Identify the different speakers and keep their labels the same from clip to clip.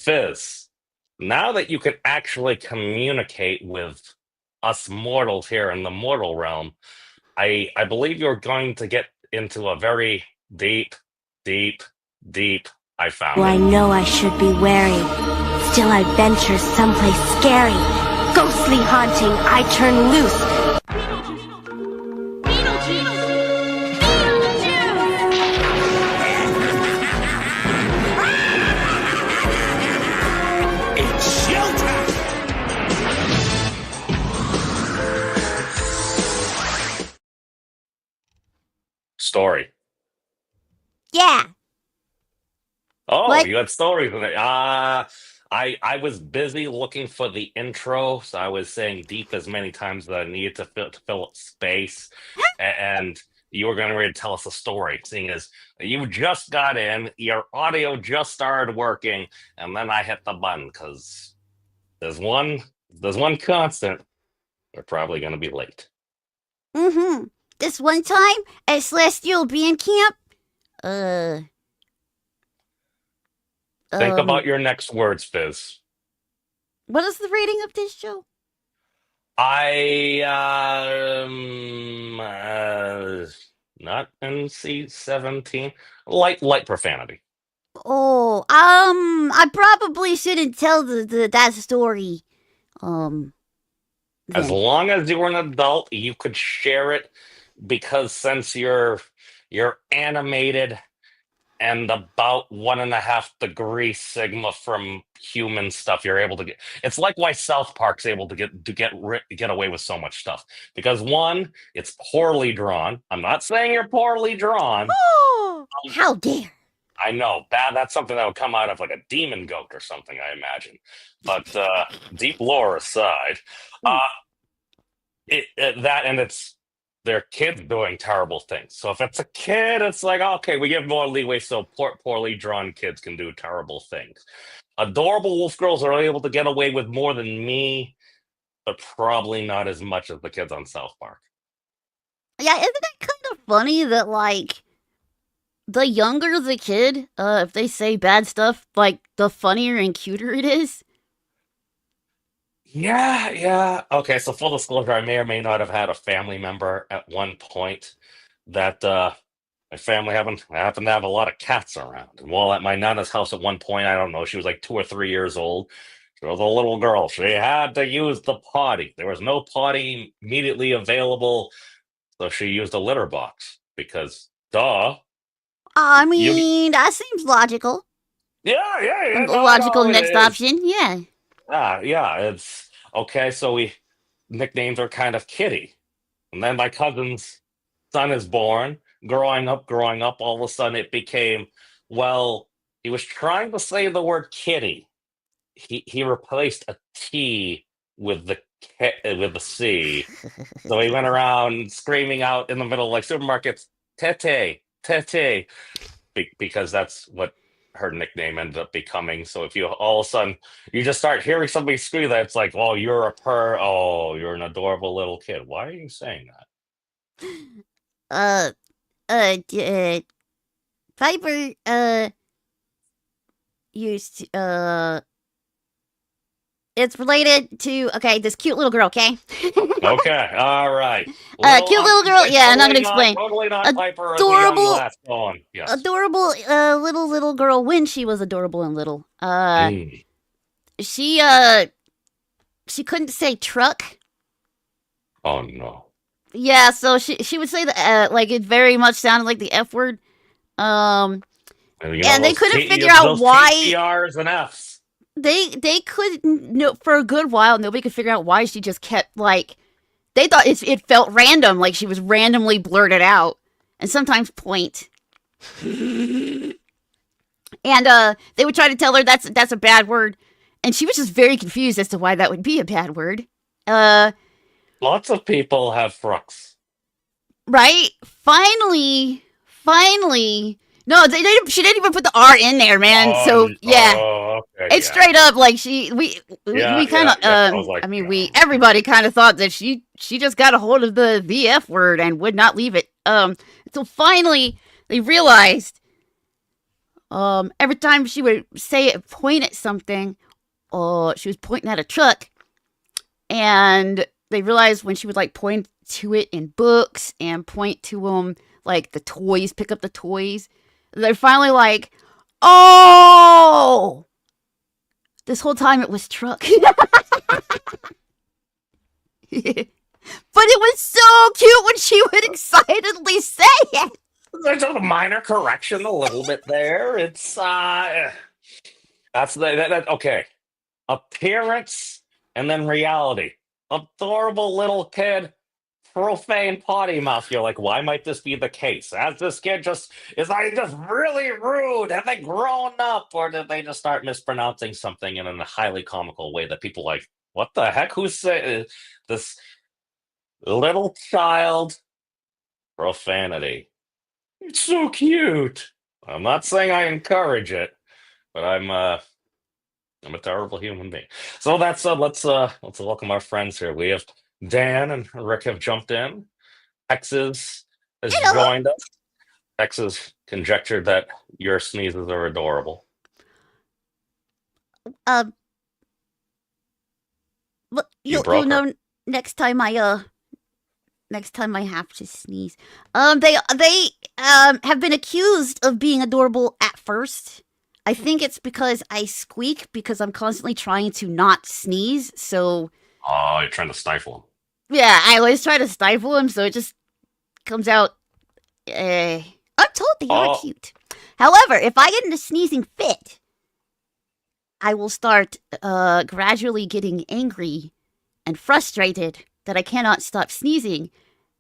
Speaker 1: Fizz, now that you can actually communicate with us mortals here in the mortal realm, I believe you're going to get into a very deep, deep, deep. I found
Speaker 2: I
Speaker 1: it.
Speaker 2: know I should be wary. Still I venture someplace scary. Ghostly haunting, I turn loose.
Speaker 3: It's showtime!
Speaker 1: Story.
Speaker 2: Yeah.
Speaker 1: Oh,
Speaker 2: What?
Speaker 1: you got stories in it. I was busy looking for the intro, so I was saying deep as many times as I needed to fill up space, and you were going to tell us a story, seeing as you just got in, your audio just started working, and then I hit the button because there's one constant. We're probably going to be late.
Speaker 2: Mm-hmm. This one time, at Celestial Band Camp,
Speaker 1: Think about your next words, Fizz.
Speaker 2: what is the rating of this show?
Speaker 1: I not NC-17. Light profanity.
Speaker 2: Oh, I probably shouldn't tell that story.
Speaker 1: As
Speaker 2: Then.
Speaker 1: long as you were an adult, you could share it because since you're animated and about 1.5 degrees sigma from human stuff, you're able to get. It's like why South Park's able to get away with so much stuff because one, it's poorly drawn. I'm not saying you're poorly drawn.
Speaker 2: Oh, how dare!
Speaker 1: I know that's something that would come out of like a demon goat or something, I imagine. But deep lore aside, that and it's their kids doing terrible things. So if it's a kid, it's like okay, we give more leeway so poorly drawn kids can do terrible things. Adorable wolf girls are able to get away with more than me, but probably not as much as the kids on South Park.
Speaker 2: Yeah, isn't it kind of funny that like the younger the kid, if they say bad stuff, like the funnier and cuter it is?
Speaker 1: Yeah. Okay, so full disclosure, I may or may not have had a family member at one point that my family happened to have a lot of cats around. And while at my nana's house at one point, I don't know, she was like 2 or 3 years old. She was a little girl. She had to use the potty. There was no potty immediately available, so she used a litter box because duh.
Speaker 2: I mean, that seems logical.
Speaker 1: Yeah.
Speaker 2: Logical
Speaker 1: No, it
Speaker 2: next
Speaker 1: is.
Speaker 2: option, yeah.
Speaker 1: Yeah, it's okay. So we nicknamed her kind of Kitty. And then my cousin's son is born. Growing up, all of a sudden it became, well, he was trying to say the word kitty. He replaced a T with with the C. So he went around screaming out in the middle like supermarkets, Tete, Tete, because that's what her nickname ended up becoming. So if you all of a sudden you just start hearing somebody scream that, it's like, oh, you're a oh, you're an adorable little kid. Why are you saying that?
Speaker 2: Piper, used it's related to, okay, this cute little girl, okay?
Speaker 1: Okay, all right.
Speaker 2: Cute little girl, yeah, I'm not gonna explain.
Speaker 1: Totally not Piper as a
Speaker 2: Adorable-
Speaker 1: young lass. Go on. Yes.
Speaker 2: Adorable, little girl when she was adorable and little. She couldn't say truck.
Speaker 1: Oh no.
Speaker 2: Yeah, so she would say that like it very much sounded like the F word. And they couldn't figure out why.
Speaker 1: TRs and Fs.
Speaker 2: They couldn't no for a good while. Nobody could figure out why she just kept like. They thought it felt random, like she was randomly blurted out, and sometimes point. And they would try to tell her that's a bad word, and she was just very confused as to why that would be a bad word.
Speaker 1: Lots of people have frucks.
Speaker 2: Right? Finally. No, she didn't even put the R in there, man. So yeah,
Speaker 1: okay,
Speaker 2: it's straight up like we kind of everybody kind of thought that she just got a hold of the VF word and would not leave it. So finally they realized, Every time she would say it, point at something, or she was pointing at a truck, and they realized when she would like point to it in books and point to them like the toys, pick up the toys, they're finally like, oh, this whole time it was truck. But it was so cute when she would excitedly say it.
Speaker 1: There's a minor correction a little bit there. It's okay. Appearance and then reality. Adorable little kid, profane potty mouth. You're like, why might this be the case? As this kid just is like just really rude? Have they grown up, or did they just start mispronouncing something in a highly comical way that people like? What the heck? Who's saying this little child profanity? It's so cute. I'm not saying I encourage it, but I'm a terrible human being. So that said, let's welcome our friends here. We have Dan and Rick have jumped in. Texas has
Speaker 2: Hello.
Speaker 1: joined us. Texas conjectured that your sneezes are adorable.
Speaker 2: But
Speaker 1: You
Speaker 2: you'll
Speaker 1: broke her.
Speaker 2: know next time I have to sneeze. They have been accused of being adorable at first. I think it's because I squeak because I'm constantly trying to not sneeze. So
Speaker 1: Oh, you're trying to stifle him.
Speaker 2: yeah, I always try to stifle them, so it just comes out. I'm told they are
Speaker 1: Oh.
Speaker 2: cute. However, if I get in a sneezing fit, I will start gradually getting angry and frustrated that I cannot stop sneezing.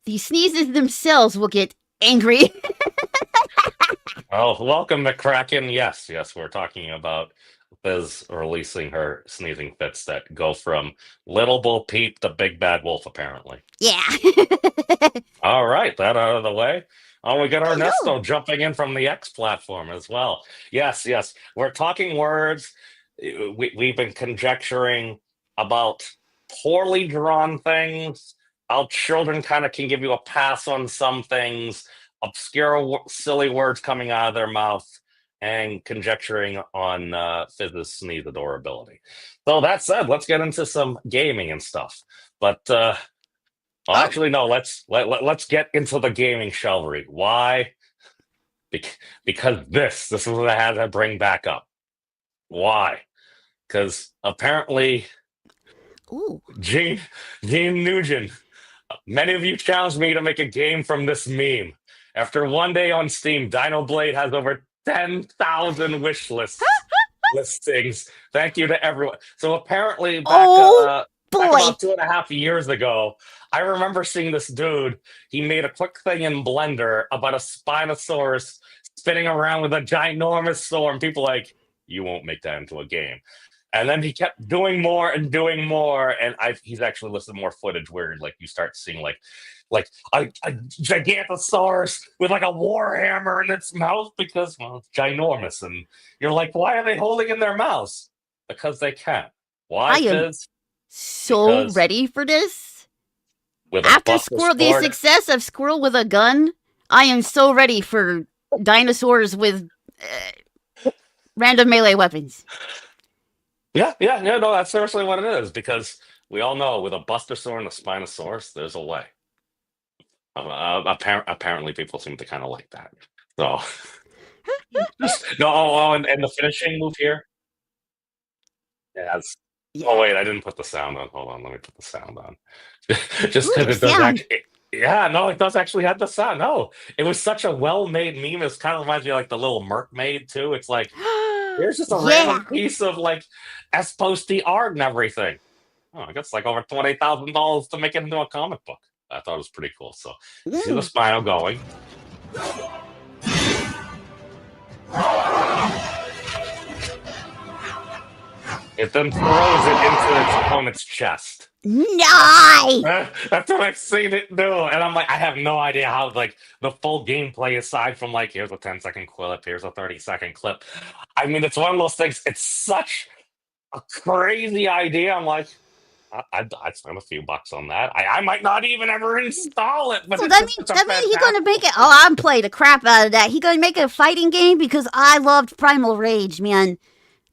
Speaker 2: The sneezes themselves will get angry.
Speaker 1: Oh, welcome to Kraken. Yes, we're talking about Liz releasing her sneezing fits that go from Little Bo Peep to Big Bad Wolf, apparently.
Speaker 2: Yeah.
Speaker 1: All right, that out of the way. Oh, we got
Speaker 2: Hello.
Speaker 1: Ernesto jumping in from the X platform as well. Yes, we're talking words. We've been conjecturing about poorly drawn things, how children kind of can give you a pass on some things, obscure, silly words coming out of their mouth, and conjecturing on Fizz's sneeze adorability. So that said, let's get into some gaming and stuff. But well,
Speaker 2: Oh.
Speaker 1: actually, no. Let's get into the gaming chivalry. Why? Because this is what I had to bring back up. Why? Because apparently,
Speaker 2: Ooh.
Speaker 1: Gene Nugent. Many of you challenged me to make a game from this meme. After one day on Steam, Dino Blade has over 10,000 wish listings. Thank you to everyone. So apparently, back
Speaker 2: Boy.
Speaker 1: about 2.5 years ago, I remember seeing this dude. He made a quick thing in Blender about a Spinosaurus spinning around with a ginormous sword. And people like, you won't make that into a game. And then he kept doing more and doing more. And he's actually listed more footage where like you start seeing like a Gigantosaurus with like a warhammer in its mouth because, well, it's ginormous. And you're like, why are they holding in their mouths? Because they can. Why,
Speaker 2: I am
Speaker 1: Fizz?
Speaker 2: so
Speaker 1: Because
Speaker 2: ready for this.
Speaker 1: with a
Speaker 2: After
Speaker 1: Buster
Speaker 2: the
Speaker 1: sword,
Speaker 2: success of Squirrel with a Gun, I am so ready for dinosaurs with random melee weapons.
Speaker 1: yeah, no, that's seriously what it is. Because we all know with a Buster sword and a Spinosaurus, there's a way. Apparently, people seem to kind of like that. So, and the finishing move here. Yes.
Speaker 2: Yeah.
Speaker 1: Oh wait, I didn't put the sound on. Hold on, let me put the sound on. Just
Speaker 2: Ooh,
Speaker 1: because
Speaker 2: the
Speaker 1: it does
Speaker 2: sound.
Speaker 1: actually. Yeah, no, it does actually have the sound. No, it was such a well-made meme. It kind of reminds me of like the little Mermaid too. It's like here's just a
Speaker 2: Yeah.
Speaker 1: random piece of like S-posty art and everything. Oh, I guess like over $20,000 to make it into a comic book. I thought it was pretty cool. So see the Spino going. It then throws it into its opponent's chest.
Speaker 2: Nice.
Speaker 1: That's what I've seen it do, and I'm like, I have no idea how like the full gameplay aside from like here's a 10-second clip, here's a 30-second clip. I mean, it's one of those things. It's such a crazy idea. I'm like, I'd spend a few bucks on that. I might not even ever install it, but
Speaker 2: So
Speaker 1: it's just such a
Speaker 2: that means he's gonna
Speaker 1: fantastic.
Speaker 2: make it. Oh, I'm playing the crap out of that. He gonna make it a fighting game because I loved Primal Rage, man.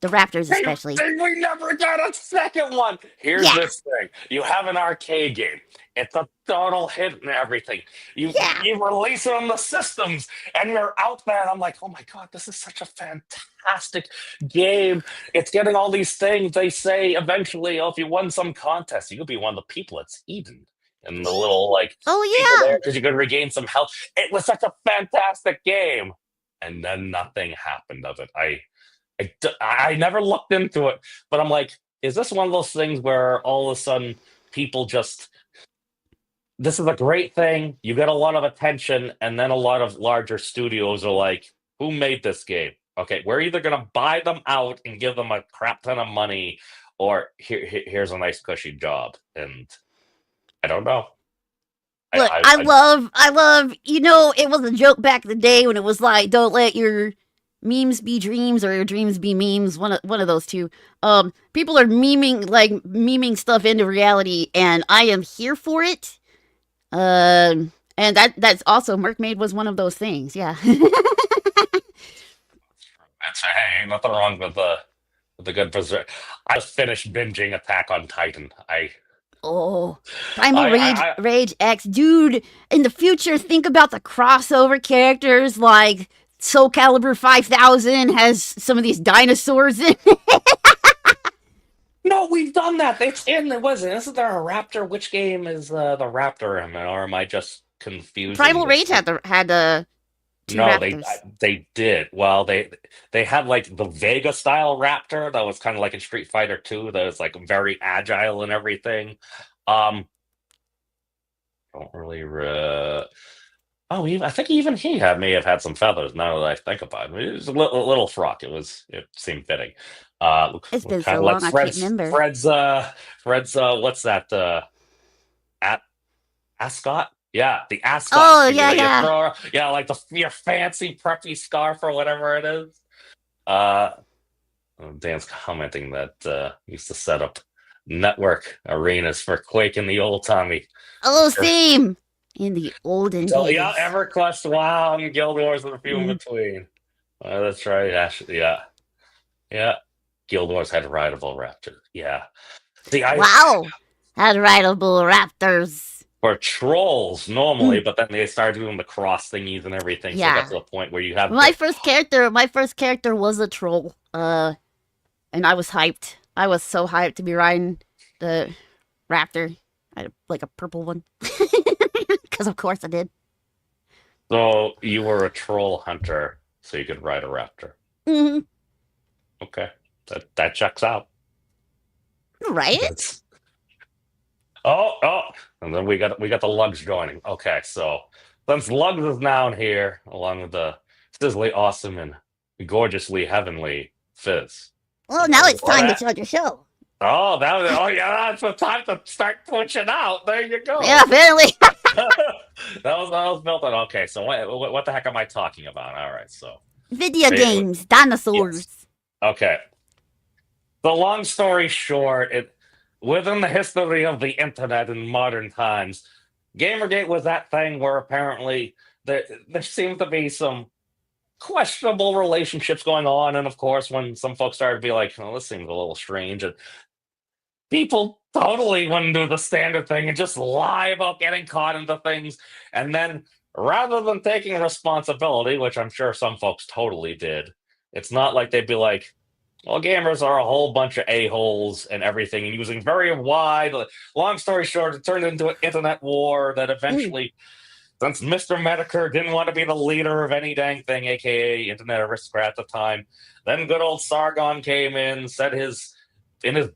Speaker 2: The Raptors especially.
Speaker 1: We never got a second one. Here's
Speaker 2: Yeah,
Speaker 1: this thing: you have an arcade game. It's a total hit and everything.
Speaker 2: yeah.
Speaker 1: You release it on the systems, and you're out there. And I'm like, oh my god, this is such a fantastic game. It's getting all these things. They say eventually, oh, if you won some contest, you could be one of the people it's eaten. And the little like people
Speaker 2: Oh
Speaker 1: there
Speaker 2: yeah.
Speaker 1: because you could regain some health. It was such a fantastic game, and then nothing happened of it. I never looked into it, but I'm like, is this one of those things where all of a sudden people just, this is a great thing, you get a lot of attention, and then a lot of larger studios are like, who made this game? Okay, we're either going to buy them out and give them a crap ton of money, or here's a nice cushy job. And I don't know.
Speaker 2: Look,
Speaker 1: I
Speaker 2: I love. You know, it was a joke back in the day when it was like, "Don't let your memes be dreams or your dreams be memes." One of those two. People are memeing stuff into reality, and I am here for it. And that's also Merkmaid was one of those things. Yeah.
Speaker 1: That's hey, ain't nothing wrong with the good berserk. I just finished binging Attack on Titan.
Speaker 2: Oh, Primal
Speaker 1: I
Speaker 2: Rage X, dude. In the future, think about the crossover characters like Soul Calibur 5000 has some of these dinosaurs in it.
Speaker 1: No, we've done that. It's in. It wasn't. Isn't there a raptor? Which game is the raptor in? Or am I just confusing
Speaker 2: Primal
Speaker 1: this?
Speaker 2: Rage had the two
Speaker 1: No,
Speaker 2: raptors.
Speaker 1: they did. Well, they had like the Vega style raptor that was kind of like in Street Fighter 2. That was like very agile and everything. Um, don't really. Oh, I think even he may have had some feathers. Now that I think about it, it was a little frock. It seemed fitting.
Speaker 2: It's been
Speaker 1: Kind
Speaker 2: so
Speaker 1: of like
Speaker 2: long, I can't remember.
Speaker 1: Fred's what's that? At Ascot? Yeah, the Ascot
Speaker 2: Oh
Speaker 1: thingy
Speaker 2: yeah,
Speaker 1: that you
Speaker 2: yeah.
Speaker 1: throw. Yeah, like your fancy preppy scarf or whatever it is. Uh, Dan's commenting that used to set up network arenas for Quake in the old Tommy.
Speaker 2: Oh, same in the olden
Speaker 1: So yeah,
Speaker 2: days.
Speaker 1: EverQuest, WoW, and Guild Wars and a few in
Speaker 2: Mm.
Speaker 1: between. That's right. Actually, yeah, yeah. Guild Wars had rideable raptors. Yeah. See, I
Speaker 2: Wow, had rideable raptors.
Speaker 1: for trolls normally,
Speaker 2: Mm.
Speaker 1: but then they started doing the cross thingies and everything. So it got
Speaker 2: Yeah,
Speaker 1: to the point where you have
Speaker 2: my
Speaker 1: the
Speaker 2: first character was a troll. And I was hyped. I was so hyped to be riding the raptor. I had like a purple one, because of course I did.
Speaker 1: so you were a troll hunter, so you could ride a raptor.
Speaker 2: Hmm.
Speaker 1: Okay, that checks out.
Speaker 2: Right?
Speaker 1: That's oh, and then we got the Lugs joining. Okay, so since Lugs is now here, along with the sizzly, awesome, and gorgeously heavenly Fizz.
Speaker 2: Well, now it's
Speaker 1: What
Speaker 2: time to
Speaker 1: that?
Speaker 2: start your show.
Speaker 1: Oh yeah, that's the time to start pushing out. There you
Speaker 2: Yeah,
Speaker 1: go.
Speaker 2: apparently.
Speaker 1: That was built on. Okay, so what the heck am I talking about? All right, so
Speaker 2: Video
Speaker 1: wait,
Speaker 2: games,
Speaker 1: yes,
Speaker 2: dinosaurs.
Speaker 1: okay. The long story short, within the history of the internet in modern times, Gamergate was that thing where apparently there seemed to be some questionable relationships going on, and of course, when some folks started to be like, "Oh, this seems a little strange," and people totally wouldn't do the standard thing and just lie about getting caught into things. And then rather than taking responsibility, which I'm sure some folks totally did, it's not like they'd be like, well, gamers are a whole bunch of a-holes and everything, and using very wide. Long story short, it turned into an internet war that
Speaker 2: Mm.
Speaker 1: eventually, since Mr. Medicare didn't want to be the leader of any dang thing, aka Internet Aristocrat at the time, then good old Sargon came in, said his in his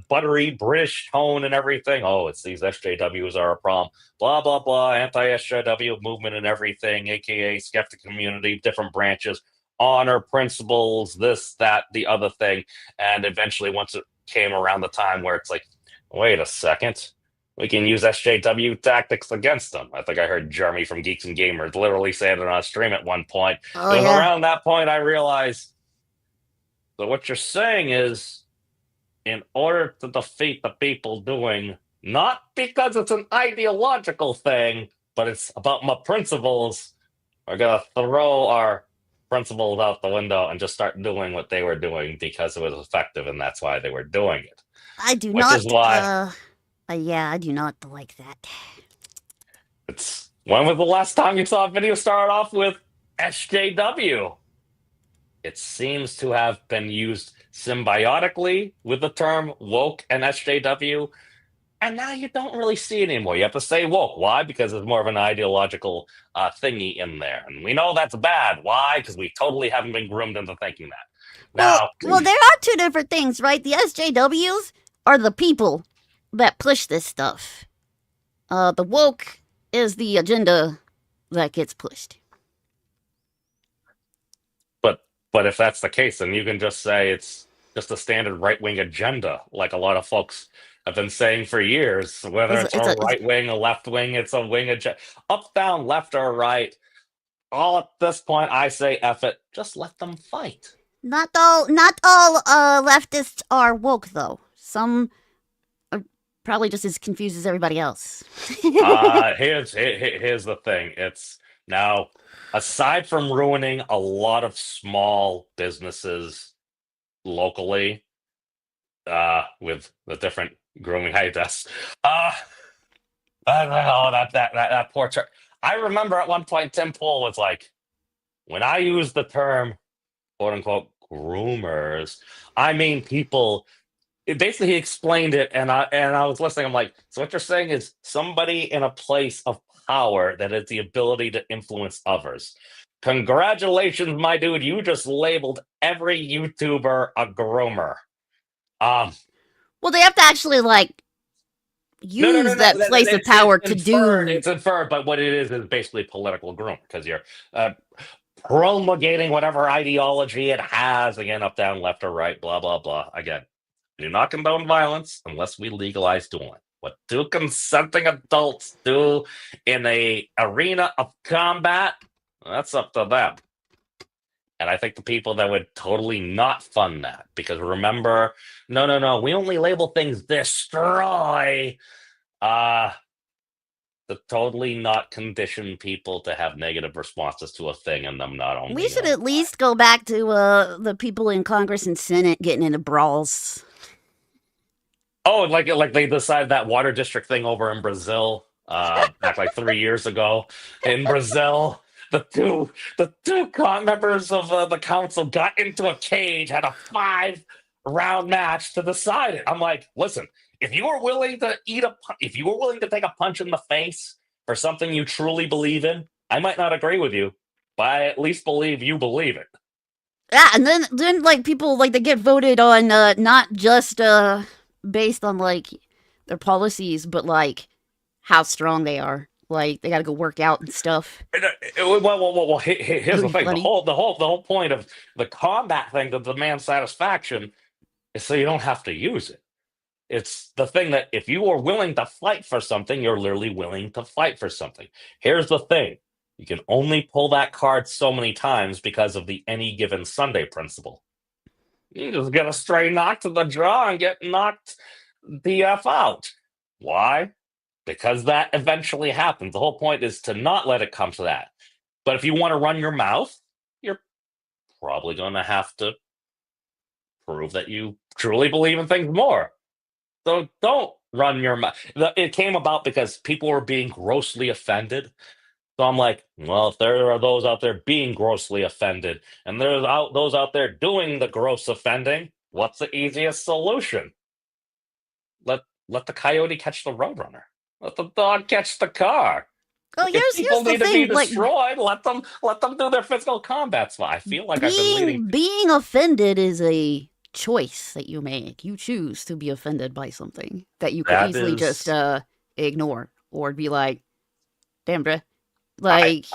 Speaker 1: buttery British tone and everything. Oh, it's these SJWs are a problem. Blah blah blah. Anti-SJW movement and everything, aka skeptic community, different branches, honor principles, this, that, the other thing, and eventually, once it came around the time where it's like, wait a second. We can use SJW tactics against them. I think I heard Jeremy from Geeks and Gamers literally say it on a stream at one point.
Speaker 2: Oh
Speaker 1: It was
Speaker 2: yeah.
Speaker 1: around that point I realized. So what you're saying is in order to defeat the people doing, not because it's an ideological thing, but it's about my principles, we're going to throw our principles out the window and just start doing what they were doing because it was effective and that's why they were doing it.
Speaker 2: I do
Speaker 1: Which is
Speaker 2: not.
Speaker 1: why
Speaker 2: Yeah, I do not like that.
Speaker 1: it's. When was the last time you saw a video start off with SJW? It seems to have been used symbiotically with the term woke and SJW, and now you don't really see it anymore. You have to say woke. Why? Because there's more of an ideological thingy in there, and we know that's bad. Why? Because we totally haven't been groomed into thinking that. Now,
Speaker 2: Well, there are two different things, right? The SJWs are the people that push this stuff. The woke is the agenda that gets pushed.
Speaker 1: but if that's the case, then you can just say it's just a standard right wing agenda, like a lot of folks have been saying for years. Whether it's a right wing, a left wing, it's a wing agenda, up, down, left, or right. All at this point, I say, F it, just let them fight.
Speaker 2: Not all leftists are woke, though. Some are probably just as confused as everybody else.
Speaker 1: Here's the thing. It's now, aside from ruining a lot of small businesses locally, with the different grooming hiatus, I don't know, that poor term. I remember at one point Tim Pool was like, when I use the term quote unquote groomers, I mean people. Basically, he explained it, and I was listening. I'm like, so what you're saying is somebody in a place of power that has the ability to influence others. Congratulations, my dude! You just labeled every YouTuber a groomer.
Speaker 2: Well, they have to actually use that place of power to do.
Speaker 1: It's inferred, but what it is basically political groom because you're promulgating whatever ideology it has. Again, up, down, left, or right, blah blah blah. Again. Do not condone violence unless we legalize dueling. What do consenting adults do in a arena of combat? That's up to them. And I think the people that would totally not fund that, because remember, no, we only label things destroy. To totally not condition people to have negative responses to a thing and them not only.
Speaker 2: We should at least go back to the people in Congress and Senate getting into brawls.
Speaker 1: Oh, like they decided that water district thing over in Brazil back like 3 years ago. In Brazil, the two members of the council got into a cage, had a 5-round match to decide it. I'm like, listen, if you were willing to take a punch in the face for something you truly believe in, I might not agree with you, but I at least believe you believe it.
Speaker 2: Yeah, and then like people they get voted on not just based on their policies, but how strong they are. Like they got to go work out and stuff.
Speaker 1: Well. Here's the thing: the whole point of the combat thing to demand satisfaction is so you don't have to use it. It's the thing that if you are willing to fight for something, you're literally willing to fight for something. Here's the thing: you can only pull that card so many times because of the any given Sunday principle. You just get a stray knock to the jaw and get knocked the F out. Why? Because that eventually happens. The whole point is to not let it come to that. But if you want to run your mouth, you're probably going to have to prove that you truly believe in things more. So don't run your mouth. It came about because people were being grossly offended. So I'm like, well, if there are those out there being grossly offended, and there's those out there doing the gross offending, what's the easiest solution? Let the coyote catch the roadrunner. Let the dog catch the car.
Speaker 2: Oh,
Speaker 1: If people need
Speaker 2: the
Speaker 1: to
Speaker 2: thing,
Speaker 1: be destroyed, let them do their physical combat. So I feel like I've been leading.
Speaker 2: Being offended is a choice that you make. You choose to be offended by something that you could easily just ignore or be like, "Damn, bruh." Like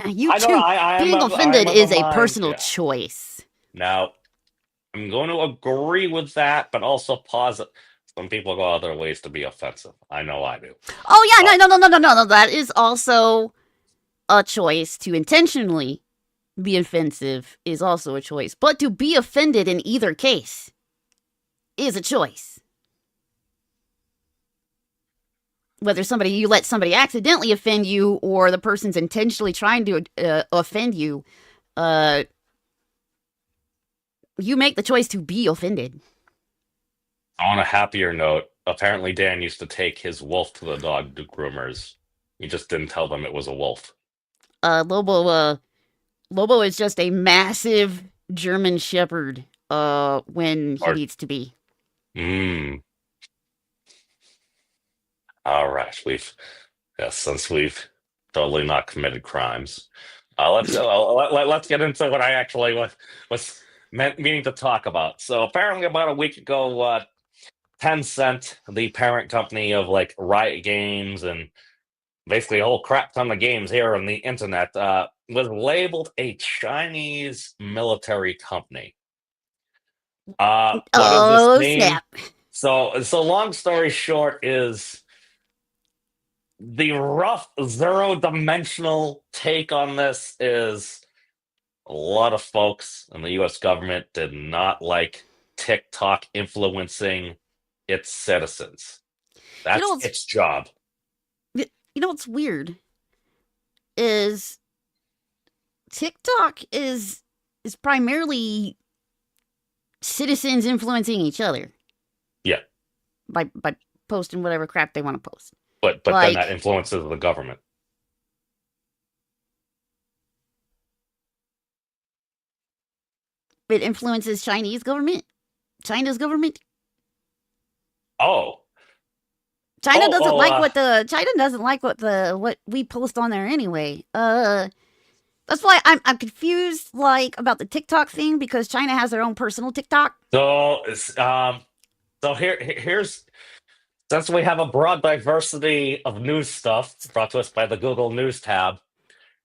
Speaker 2: you choose. Being offended is a personal choice.
Speaker 1: Now, I'm going to agree with that, but also pause it. Some people go other ways to be offensive. I know I do.
Speaker 2: Oh yeah, no. That is also a choice. To intentionally be offensive is also a choice. But to be offended in either case is a choice. Whether you let somebody accidentally offend you or the person's intentionally trying to offend you, you make the choice to be offended.
Speaker 1: On a happier note, apparently Dan used to take his wolf to the dog groomers. He just didn't tell them it was a wolf.
Speaker 2: Lobo is just a massive German Shepherd. When he needs to be.
Speaker 1: All right, since we've totally not committed crimes, let's get into what I actually was meaning to talk about. So apparently, about a week ago, Tencent, the parent company of like Riot Games and basically a whole crap ton of games here on the internet, was labeled a Chinese military company. What does this mean?
Speaker 2: Snap.
Speaker 1: So long story short is the rough zero-dimensional take on this is a lot of folks in the U.S. government did not like TikTok influencing its citizens. That's its job.
Speaker 2: You know what's weird is TikTok is primarily citizens influencing each other.
Speaker 1: Yeah.
Speaker 2: By posting whatever crap they want to post.
Speaker 1: But then that influences the government.
Speaker 2: It influences Chinese government? China's government?
Speaker 1: Oh.
Speaker 2: China doesn't like what we post on there anyway. That's why I'm confused about the TikTok thing because China has their own personal TikTok.
Speaker 1: So here's since we have a broad diversity of news stuff brought to us by the Google News tab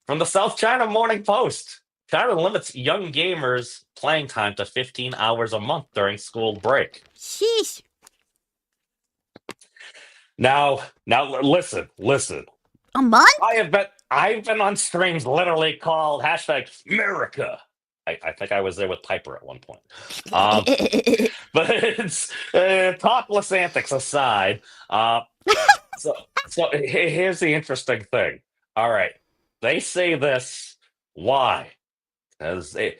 Speaker 1: from the South China Morning Post. China limits young gamers' playing time to 15 hours a month during school break.
Speaker 2: Sheesh.
Speaker 1: Now listen.
Speaker 2: A month?
Speaker 1: I've been on streams literally called #America. I think I was there with Piper at one point. But it's topless antics aside. So here's the interesting thing. All right, they say this. Why? Probably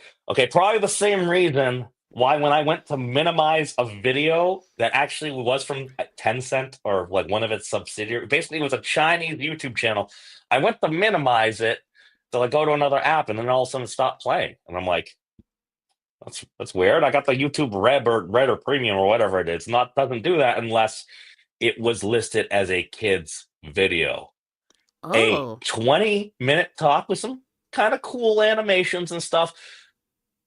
Speaker 1: the same reason why when I went to minimize a video that actually was from Tencent or like one of its subsidiaries, basically it was a Chinese YouTube channel. I went to minimize it to like go to another app, and then all of a sudden it stopped playing, and I'm like, that's weird. I got the YouTube Red or Premium or whatever it is. Doesn't do that unless it was listed as a kid's video.
Speaker 2: Oh.
Speaker 1: A 20-minute talk with some kind of cool animations and stuff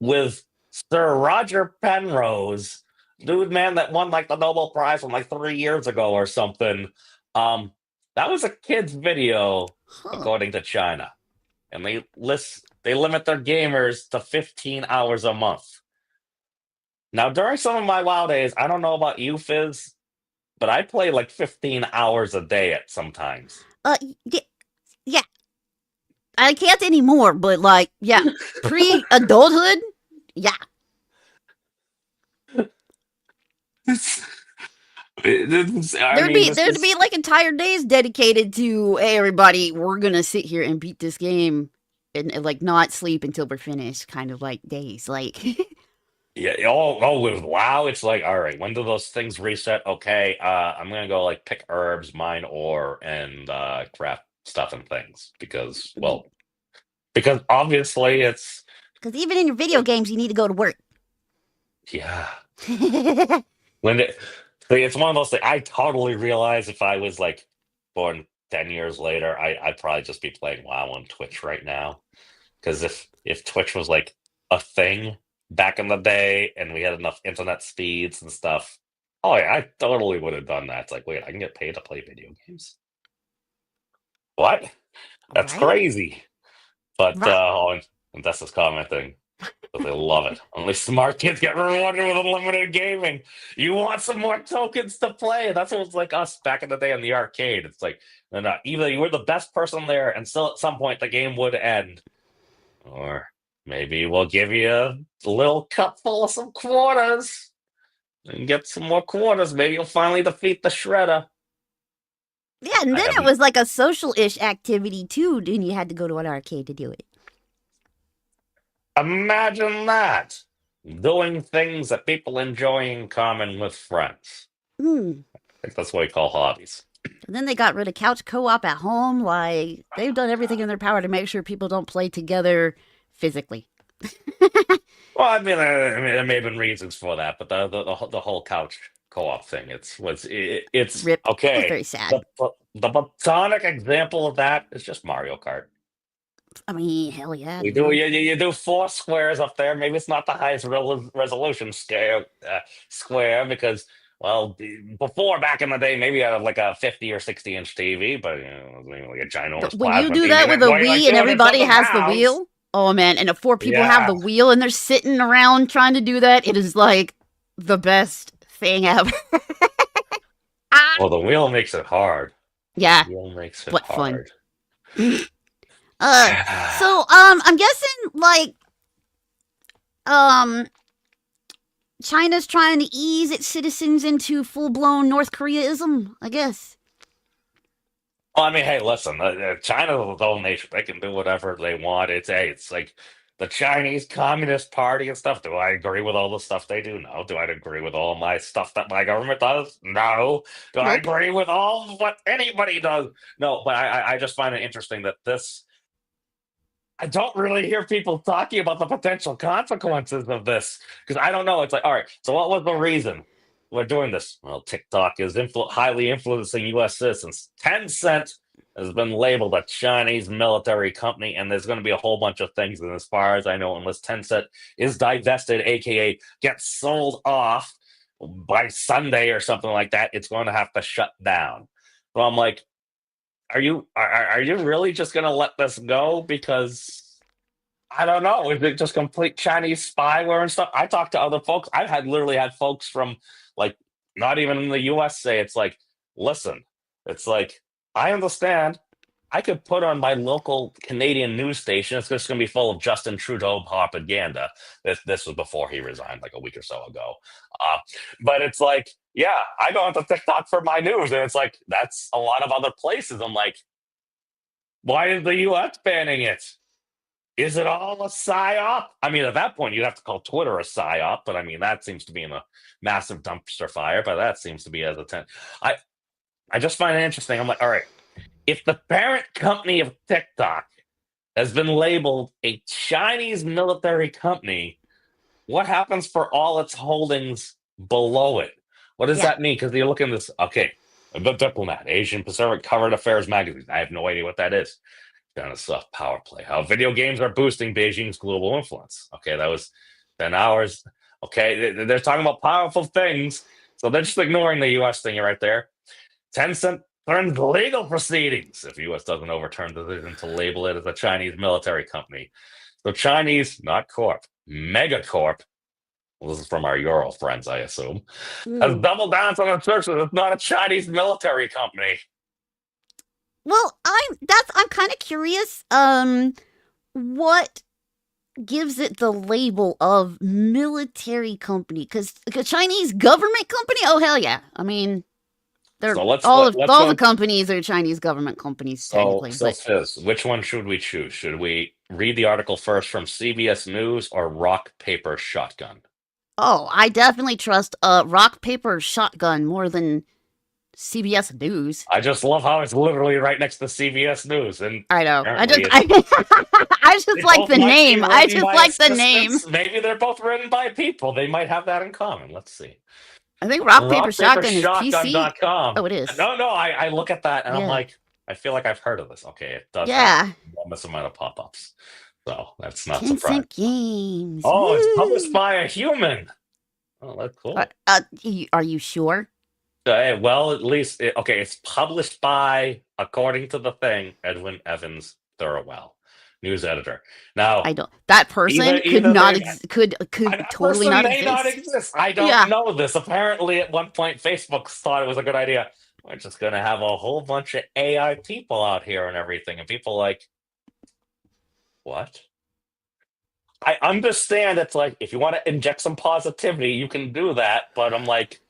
Speaker 1: with Sir Roger Penrose, dude, man, that won like the Nobel Prize from like 3 years ago or something. That was a kid's video, according to China, and they limit their gamers to 15 hours a month. Now, during some of my WoW days, I don't know about you, Fizz, but I play like 15 hours a day at sometimes.
Speaker 2: Yeah. I can't anymore, but pre-adulthood, yeah. There'd be like entire days dedicated to, hey, everybody, we're gonna sit here and beat this game and like not sleep until we're finished, kind of like days, like.
Speaker 1: Yeah. With WoW, it's like, all right, when do those things reset? Okay, I'm gonna go like pick herbs, mine ore, and craft stuff and things because obviously it's
Speaker 2: because even in your video games, you need to go to work.
Speaker 1: Yeah. It's one of those things. I totally realize if I was like born 10 years later, I'd probably just be playing WoW on Twitch right now. Because if Twitch was like a thing back in the day and we had enough internet speeds and stuff, oh yeah, I totally would have done that. It's like, wait, I can get paid to play video games? What? That's crazy. But and that's just commenting. But they love it. Only smart kids get rewarded with unlimited gaming. You want some more tokens to play? That's what it was like us back in the day in the arcade. It's like, no, either you were the best person there, and still at some point the game would end, or maybe we'll give you a little cup full of some quarters. and get some more quarters. Maybe you'll finally defeat the Shredder.
Speaker 2: Yeah, and
Speaker 1: I
Speaker 2: then it
Speaker 1: haven't.
Speaker 2: was like a social-ish activity too, and you had to go to an arcade to do it.
Speaker 1: Imagine that. Doing things that people enjoy in common with friends.
Speaker 2: Hmm.
Speaker 1: I think that's what we call hobbies.
Speaker 2: And then they got rid of couch co-op at home. Like they've done everything in their power to make sure people don't play together physically.
Speaker 1: Well, there may have been reasons for that, but the whole couch co-op thing, it's
Speaker 2: Rip. It was
Speaker 1: okay.
Speaker 2: very sad.
Speaker 1: The platonic example of that is just Mario Kart.
Speaker 2: I mean, hell yeah,
Speaker 1: You do
Speaker 2: dude.
Speaker 1: you do four squares up there. Maybe it's not the highest resolution scale square because before back in the day, maybe you had like a 50 or 60-inch TV, but maybe like a
Speaker 2: But
Speaker 1: ginormous
Speaker 2: when you
Speaker 1: plasma
Speaker 2: do
Speaker 1: TV
Speaker 2: that with
Speaker 1: that
Speaker 2: a
Speaker 1: weighed like
Speaker 2: Wii and
Speaker 1: 200
Speaker 2: everybody
Speaker 1: something
Speaker 2: has the
Speaker 1: pounds.
Speaker 2: wheel, oh man, and if four people have
Speaker 1: Yeah.
Speaker 2: the wheel and they're sitting around trying to do that, it is like the best thing ever. Ah,
Speaker 1: Well, the wheel makes it hard.
Speaker 2: yeah,
Speaker 1: The wheel makes it
Speaker 2: but fun.
Speaker 1: hard.
Speaker 2: I'm guessing like um China's trying to ease its citizens into full-blown North Koreaism, I guess.
Speaker 1: Well, hey, listen, China's its own nation. They can do whatever they want. It's like the Chinese Communist Party and stuff. Do I agree with all the stuff they do? No. Do I agree with all my stuff that my government does? No. Do I
Speaker 2: Nope.
Speaker 1: agree with all of what anybody does? No. But I just find it interesting that this. I don't really hear people talking about the potential consequences of this because I don't know. It's like, all right, so what was the reason we're doing this? Well, TikTok is highly influencing U.S. citizens. Tencent has been labeled a Chinese military company, and there's going to be a whole bunch of things. And as far as I know, unless Tencent is divested, aka gets sold off by Sunday or something like that, it's going to have to shut down. So I'm like, are you really just gonna let this go? Because I don't know. Is it just complete Chinese spyware and stuff? I talked to other folks. I've literally had folks from like not even in the US say it's like, listen, it's like I understand. I could put on my local Canadian news station. It's just going to be full of Justin Trudeau propaganda. This was before he resigned, like a week or so ago. Uh, but it's like, yeah, I go onto TikTok for my news, and it's like that's a lot of other places. I'm like, why is the U.S. banning it? Is it all a psyop? At that point, you'd have to call Twitter a psyop, but that seems to be in a massive dumpster fire. But that seems to be as a I I just find it interesting. I'm like, all right, if the parent company of TikTok has been labeled a Chinese military company, what happens for all its holdings below it? What does
Speaker 2: Yeah.
Speaker 1: that mean? Because you look at this, okay, The Diplomat, Asian Pacific Current Affairs magazine. I have no idea what that is. Kind of stuff, power play. How video games are boosting Beijing's global influence. Okay, that was 10 hours. Okay, they're talking about powerful things. So they're just ignoring the US thing right there. Tencent threatens legal proceedings if U.S. doesn't overturn the decision to label it as a Chinese military company. So Chinese, not corp, megacorp, well, this is from our Euro friends, I assume, has
Speaker 2: Mm.
Speaker 1: doubled down on the assertion that it's not a Chinese military company.
Speaker 2: Well, I'm kind of curious. What gives it the label of military company? Because a Chinese government company? Oh hell yeah! They're
Speaker 1: So let's
Speaker 2: all
Speaker 1: go.
Speaker 2: the companies are Chinese government companies technically.
Speaker 1: So
Speaker 2: But
Speaker 1: Fizz, which one should we choose? Should we read the article first from CBS News or Rock Paper Shotgun?
Speaker 2: oh, I definitely trust rock paper shotgun more than CBS News.
Speaker 1: I just love how it's literally right next to CBS News, and
Speaker 2: I know.
Speaker 1: apparently
Speaker 2: I just
Speaker 1: they
Speaker 2: like
Speaker 1: both
Speaker 2: the
Speaker 1: might be
Speaker 2: name. I
Speaker 1: written
Speaker 2: just
Speaker 1: by
Speaker 2: like the name.
Speaker 1: assistants. Maybe they're both written by people. They might have that in common. Let's see.
Speaker 2: I think rock paper shotgun is PC.
Speaker 1: Rockpapershotgun.com.
Speaker 2: Oh, it is.
Speaker 1: No, I look at that and I'm
Speaker 2: Yeah.
Speaker 1: like, I feel like I've heard of this. Okay, it does have
Speaker 2: Yeah.
Speaker 1: an enormous amount of pop-ups. So that's not surprising.
Speaker 2: Tencent Games.
Speaker 1: Oh, it's
Speaker 2: Woo!
Speaker 1: published by a human. Oh, that's cool.
Speaker 2: Are you sure?
Speaker 1: Well, at least, okay, it's published by, according to the thing, Edwin Evans Thurwell, news editor. Now,
Speaker 2: I don't. That person could
Speaker 1: either
Speaker 2: not
Speaker 1: they-
Speaker 2: could
Speaker 1: that
Speaker 2: totally
Speaker 1: person
Speaker 2: not
Speaker 1: may
Speaker 2: exist.
Speaker 1: not exist. I don't
Speaker 2: Yeah.
Speaker 1: know this. Apparently, at one point, Facebook thought it was a good idea. We're just going to have a whole bunch of AI people out here and everything. And people like, what? I understand it's like if you want to inject some positivity, you can do that, but I'm like,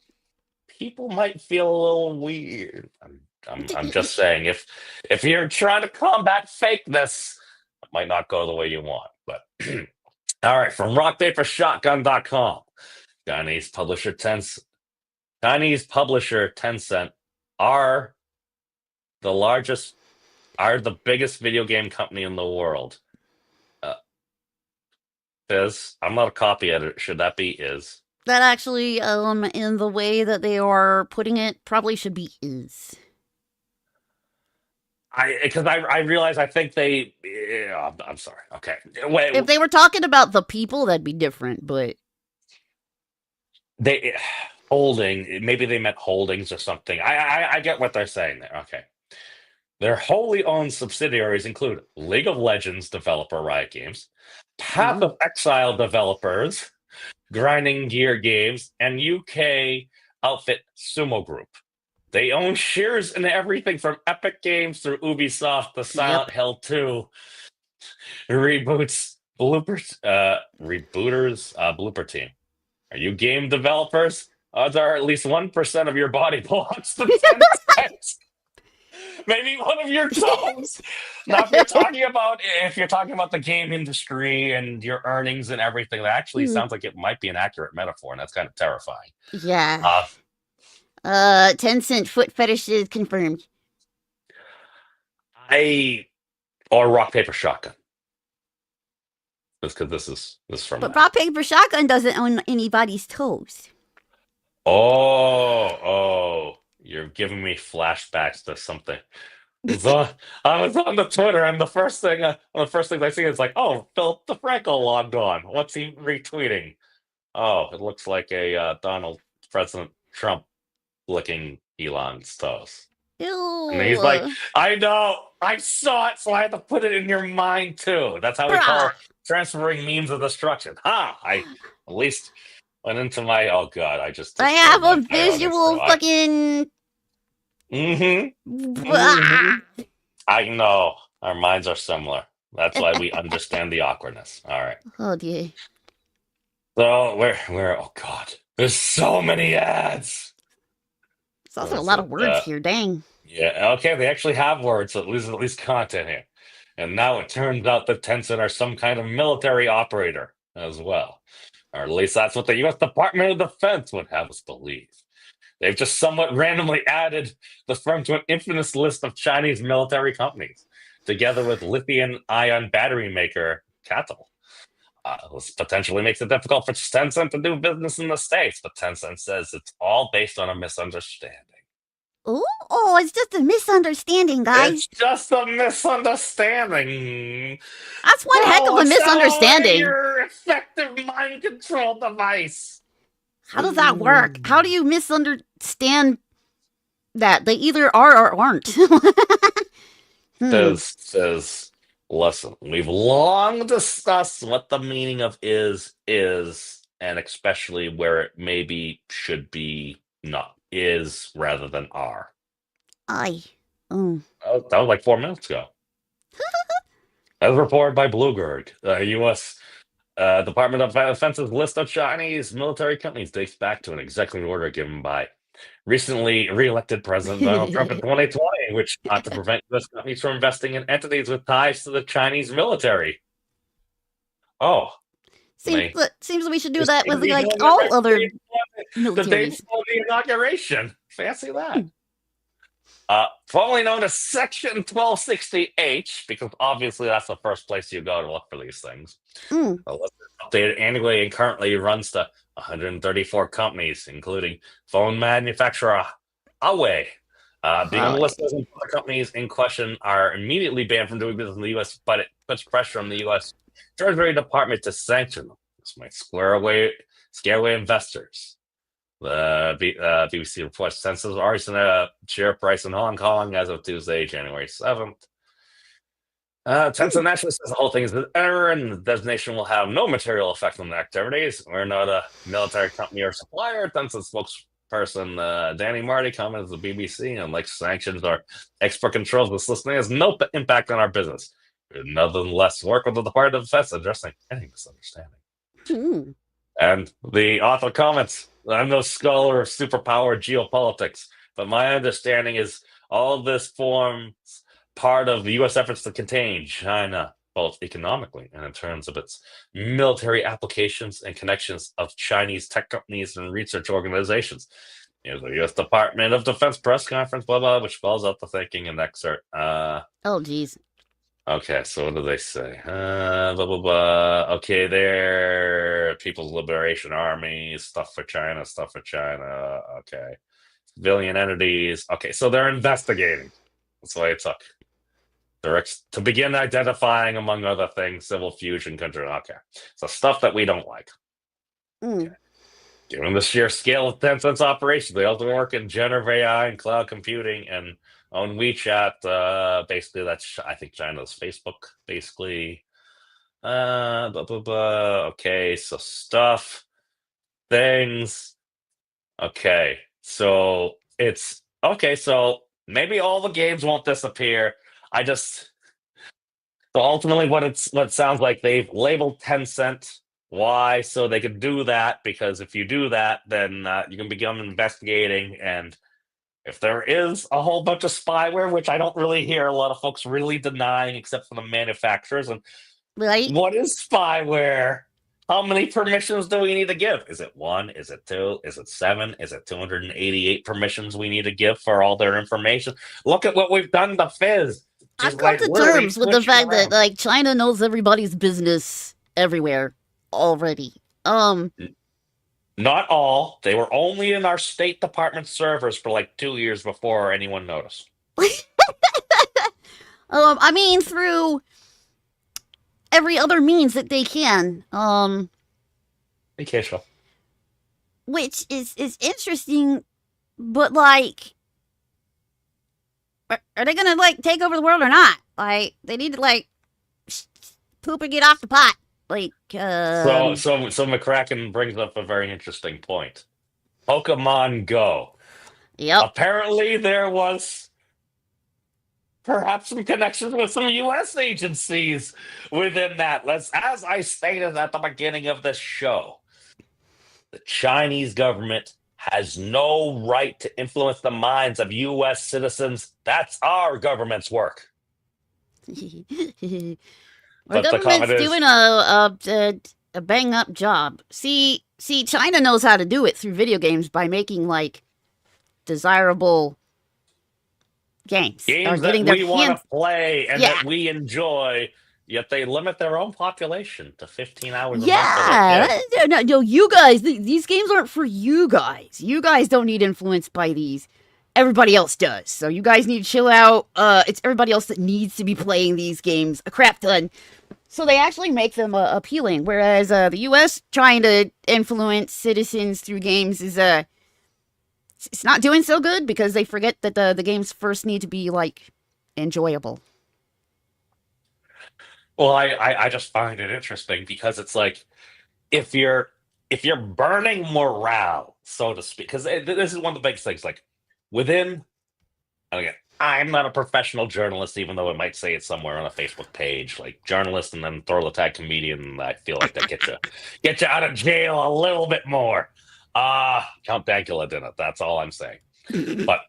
Speaker 1: people might feel a little weird. I'm just saying if you're trying to combat fakeness, it might not go the way you want. But all right, from rockpapershotgun.com. Chinese publisher Tencent are the largest are the biggest video game company in the world. I'm not a copy editor. Should that be is?
Speaker 2: That actually, in the way that they are putting it, probably should be is.
Speaker 1: I realize I think they. Yeah, I'm sorry. Okay, wait.
Speaker 2: If they were talking about the people, that'd be different. But
Speaker 1: They holding. Maybe they meant holdings or something. I get what they're saying there. Okay. Their wholly owned subsidiaries include League of Legends developer Riot Games, Path of Exile developers, Grinding Gear Games, and UK outfit Sumo Group. They own shares in everything from Epic Games through Ubisoft to Silent Hill 2, Rebooters, Blooper Team. Are you game developers? Odds are at least 1% of your body belongs to Tencent. Maybe one of your toes. Now, if you're talking about the game industry and your earnings and everything, that actually sounds like it might be an accurate metaphor, and that's kind of terrifying.
Speaker 2: Yeah. 10-cent foot fetishes confirmed.
Speaker 1: Or rock paper shotgun. Because this is from.
Speaker 2: But rock paper shotgun doesn't own anybody's toes.
Speaker 1: Oh, you're giving me flashbacks to something. I was on the Twitter, and the first thing I see is like, oh, Phil DeFranco logged on. What's he retweeting? Oh, it looks like a President Trump licking Elon's toes.
Speaker 2: Ew.
Speaker 1: And he's like, I know, I saw it, so I had to put it in your mind too. That's how we call transferring memes of destruction. I at least went into my, oh god, I
Speaker 2: have a visual fucking.
Speaker 1: I know. Our minds are similar. That's why we understand the awkwardness. All right.
Speaker 2: Oh dear.
Speaker 1: So where oh god. There's so many ads.
Speaker 2: It's also a lot of words here, dang.
Speaker 1: Yeah, okay, they actually have words, so at least content here. And now it turns out that Tencent are some kind of military operator as well. Or at least that's what the U.S. Department of Defense would have us believe. They've just somewhat randomly added the firm to an infamous list of Chinese military companies, together with lithium-ion battery maker CATL. This potentially makes it difficult for Tencent to do business in the States, but Tencent says it's all based on a misunderstanding.
Speaker 2: Oh, it's just a misunderstanding, guys.
Speaker 1: It's just a misunderstanding.
Speaker 2: That's one heck of a misunderstanding.
Speaker 1: Your effective mind control device.
Speaker 2: How does that work? How do you misunderstand that? They either are or aren't.
Speaker 1: Says, listen, we've long discussed what the meaning of is, and especially where it maybe should be not is rather than are.
Speaker 2: Oh,
Speaker 1: that was like 4 minutes ago. As reported by Bloomberg, U.S. Department of Defense's list of Chinese military companies dates back to an executive order given by recently re-elected President Donald Trump in 2020, which sought to prevent U.S. companies from investing in entities with ties to the Chinese military. Oh.
Speaker 2: Seems we should do that with like all other militaries.
Speaker 1: The day before the inauguration. Fancy that. Formerly known as Section 1260H, because obviously that's the first place you go to look for these things. The list is updated annually and currently runs to 134 companies, including phone manufacturer Huawei. Being listed as companies in question are immediately banned from doing business in the U.S., but it puts pressure on the U.S. Treasury Department to sanction them. This might scare away investors. The BBC reports Tencent has already seen a share price in Hong Kong as of Tuesday, January 7th. Tencent naturally says the whole thing is an error and the designation will have no material effect on the activities. We're not a military company or supplier. Tencent spokesperson Danny Marty commented to the BBC, and like sanctions or export controls, this listing has no impact on our business. Nonetheless, work with the Department of Defense addressing any misunderstanding.
Speaker 2: Hmm.
Speaker 1: And the author comments, I'm no scholar of superpower geopolitics, but my understanding is all this forms part of the U.S. efforts to contain China, both economically and in terms of its military applications and connections of Chinese tech companies and research organizations. Here's the U.S. Department of Defense press conference, blah, blah, which spells out the thinking in excerpt.
Speaker 2: Oh, geez.
Speaker 1: Okay, so what do they say? Blah blah blah. Okay, there. People's Liberation Army, stuff for China, stuff for China. Okay, civilian entities. Okay, so they're investigating. That's why it took. They're to begin identifying, among other things, civil fusion control. Okay, so stuff that we don't like.
Speaker 2: Mm.
Speaker 1: Given the sheer scale of Tencent's operations, they also work in generative AI and cloud computing and on WeChat. Basically, that's I think China's Facebook. Basically, blah blah blah. Okay, so stuff, things. Okay, so it's okay. So maybe all the games won't disappear. I just so ultimately, what it sounds like they've labeled Tencent. Why? So they could do that because if you do that, then you can begin investigating. And if there is a whole bunch of spyware, which I don't really hear a lot of folks really denying, except for the manufacturers, and
Speaker 2: Right?
Speaker 1: what is spyware? How many permissions do we need to give? Is it 1? Is it 2? Is it 7? Is it 288 permissions we need to give for all their information? Look at what we've done to Fizz.
Speaker 2: I've
Speaker 1: Just
Speaker 2: come
Speaker 1: like
Speaker 2: to
Speaker 1: literally
Speaker 2: terms with the
Speaker 1: switching
Speaker 2: fact that
Speaker 1: around.
Speaker 2: like China knows everybody's business everywhere already.
Speaker 1: Not all. They were only in our State Department servers for like 2 years before anyone noticed.
Speaker 2: I mean through every other means that they can.
Speaker 1: Occasional.
Speaker 2: Which is interesting, but like are they gonna like take over the world or not? Like they need to like poop and get off the pot. Like
Speaker 1: So McCracken brings up a very interesting point. Pokemon Go.
Speaker 2: yep.
Speaker 1: Apparently, there was perhaps some connections with some U.S. agencies within that. As I stated at the beginning of this show, the Chinese government has no right to influence the minds of U.S. citizens. That's our government's work.
Speaker 2: Our
Speaker 1: But the comment
Speaker 2: government's
Speaker 1: is,
Speaker 2: doing a bang up job. See, China knows how to do it through video games by making like desirable games or
Speaker 1: games that
Speaker 2: getting their
Speaker 1: we want
Speaker 2: hands.
Speaker 1: to play and
Speaker 2: Yeah,
Speaker 1: that we enjoy, yet they limit their own population to 15 hours a month for their
Speaker 2: yeah.
Speaker 1: kids.
Speaker 2: No, you guys, these games aren't for you guys. You guys don't need influenced by these. Everybody else does. So you guys need to chill out. It's everybody else that needs to be playing these games a crap ton. So they actually make them appealing. Whereas the U.S. trying to influence citizens through games is it's not doing so good because they forget that the games first need to be like enjoyable.
Speaker 1: Well, I just find it interesting because it's like if you're burning morale, so to speak, because this is one of the big things. Like within, again, I'm not a professional journalist, even though it might say it somewhere on a Facebook page, like journalist, and then throw the tag comedian. I feel like that get you out of jail a little bit more. Count Dankula did it. That's all I'm saying. But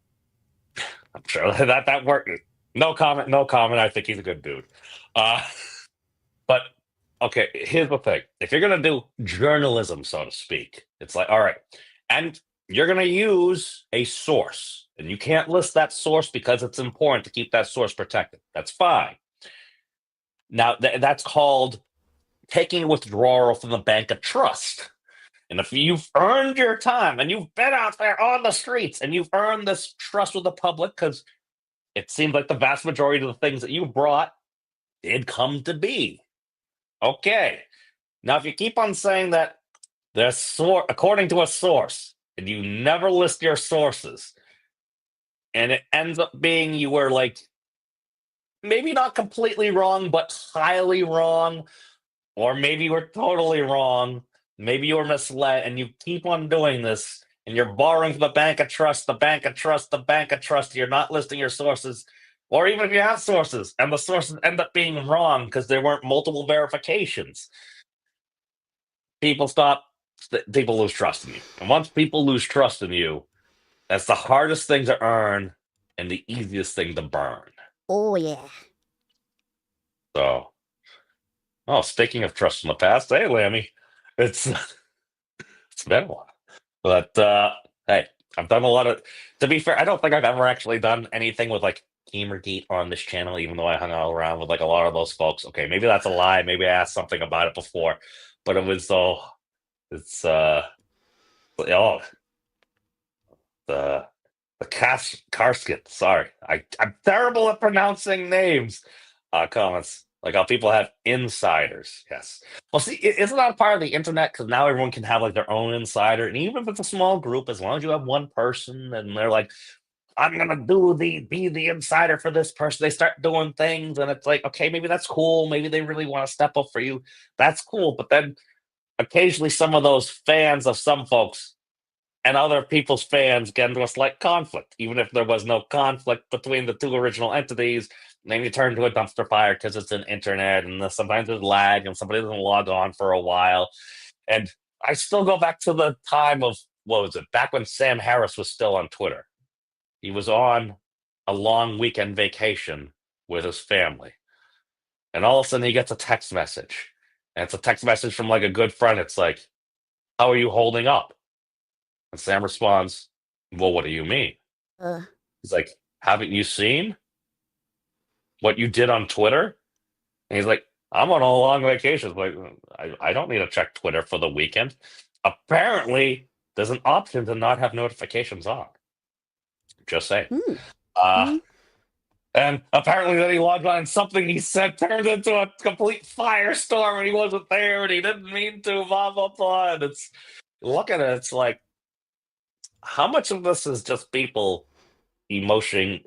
Speaker 1: I'm sure that worked. No comment. No comment. I think he's a good dude. Uh, but okay, here's the thing: if you're gonna do journalism, so to speak, it's like all right, and you're gonna use a source, and you can't list that source because it's important to keep that source protected. That's fine. Now that's called taking a withdrawal from the bank of trust. And if you've earned your time and you've been out there on the streets and you've earned this trust with the public, because it seems like the vast majority of the things that you brought did come to be. Okay. Now, if you keep on saying that according to a source, and you never list your sources, and it ends up being you were like maybe not completely wrong, but highly wrong, or maybe you were totally wrong, maybe you were misled, and you keep on doing this, and you're borrowing from the bank of trust, the bank of trust, the bank of trust, you're not listing your sources. Or even if you have sources and the sources end up being wrong because there weren't multiple verifications, people stop, people lose trust in you. And once people lose trust in you, that's the hardest thing to earn and the easiest thing to burn.
Speaker 2: Oh yeah.
Speaker 1: So, oh, speaking of trust in the past, hey, Lammy, it's it's been a while. But hey, I've done a lot of. To be fair, I don't think I've ever actually done anything with like Gamergate on this channel, even though I hung out around with like a lot of those folks. Okay, maybe that's a lie. Maybe I asked something about it before, but it was so. It's oh the Karsket. Sorry, I'm terrible at pronouncing names. Comments like how people have insiders. Yes. Well, see, isn't that part of the internet? Because now everyone can have like their own insider, and even if it's a small group, as long as you have one person and they're like, "I'm gonna be the insider for this person," they start doing things, and it's like, okay, maybe that's cool. Maybe they really want to step up for you. That's cool. But then occasionally, some of those fans of some folks and other people's fans get into a slight conflict, even if there was no conflict between the two original entities. Then you turn to a dumpster fire because it's an internet, and sometimes there's lag, and somebody doesn't log on for a while. And I still go back to the time of what was it? Back when Sam Harris was still on Twitter. He was on a long weekend vacation with his family, and all of a sudden he gets a text message, and it's a text message from like a good friend. It's like, "How are you holding up?" And Sam responds, "Well, what do you mean?"
Speaker 2: Uh,
Speaker 1: He's like, "Haven't you seen what you did on Twitter?" And he's like, "I'm on a long vacation. Like, I don't need to check Twitter for the weekend." Apparently, there's an option to not have notifications on. Just saying.
Speaker 2: mm,
Speaker 1: Uh,
Speaker 2: mm.
Speaker 1: and apparently, then he logged on and something he said turned into a complete firestorm and he wasn't there and he didn't mean to, blah, blah, blah. And it's, look at it, it's like, how much of this is just people emotion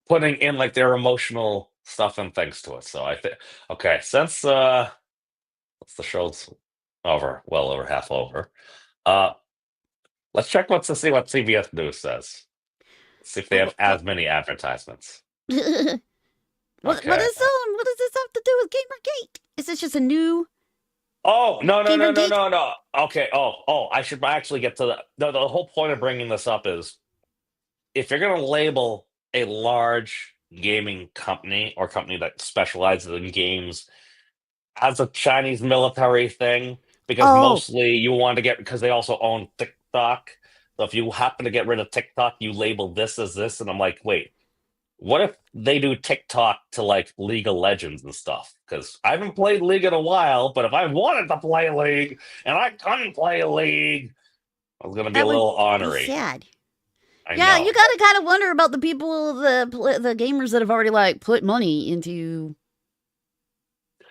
Speaker 1: putting in like their emotional stuff and things to it. So I think okay, since the show's over, well over half over, uh let's check what's to see what CBS News says. See if they have
Speaker 2: What,
Speaker 1: as many advertisements.
Speaker 2: what
Speaker 1: Okay.
Speaker 2: what does this have to do with Gamergate? Is this just a new
Speaker 1: Oh no no no no
Speaker 2: Gamergate?
Speaker 1: no no. Okay. Oh, I should actually get to the whole point of bringing this up is if you're going to label a large gaming company or company that specializes in games as a Chinese military thing, because
Speaker 2: Oh,
Speaker 1: mostly you want to get because they also own TikTok. So if you happen to get rid of TikTok, you label this as this, and I'm like, wait, what if they do TikTok to like League of Legends and stuff? Because I haven't played League in a while, but if I wanted to play League and I couldn't play League, I was gonna be a
Speaker 2: that would
Speaker 1: little
Speaker 2: be
Speaker 1: ornery.
Speaker 2: sad.
Speaker 1: I
Speaker 2: Yeah, you
Speaker 1: know.
Speaker 2: gotta kind of wonder about the people, the gamers that have already like put money into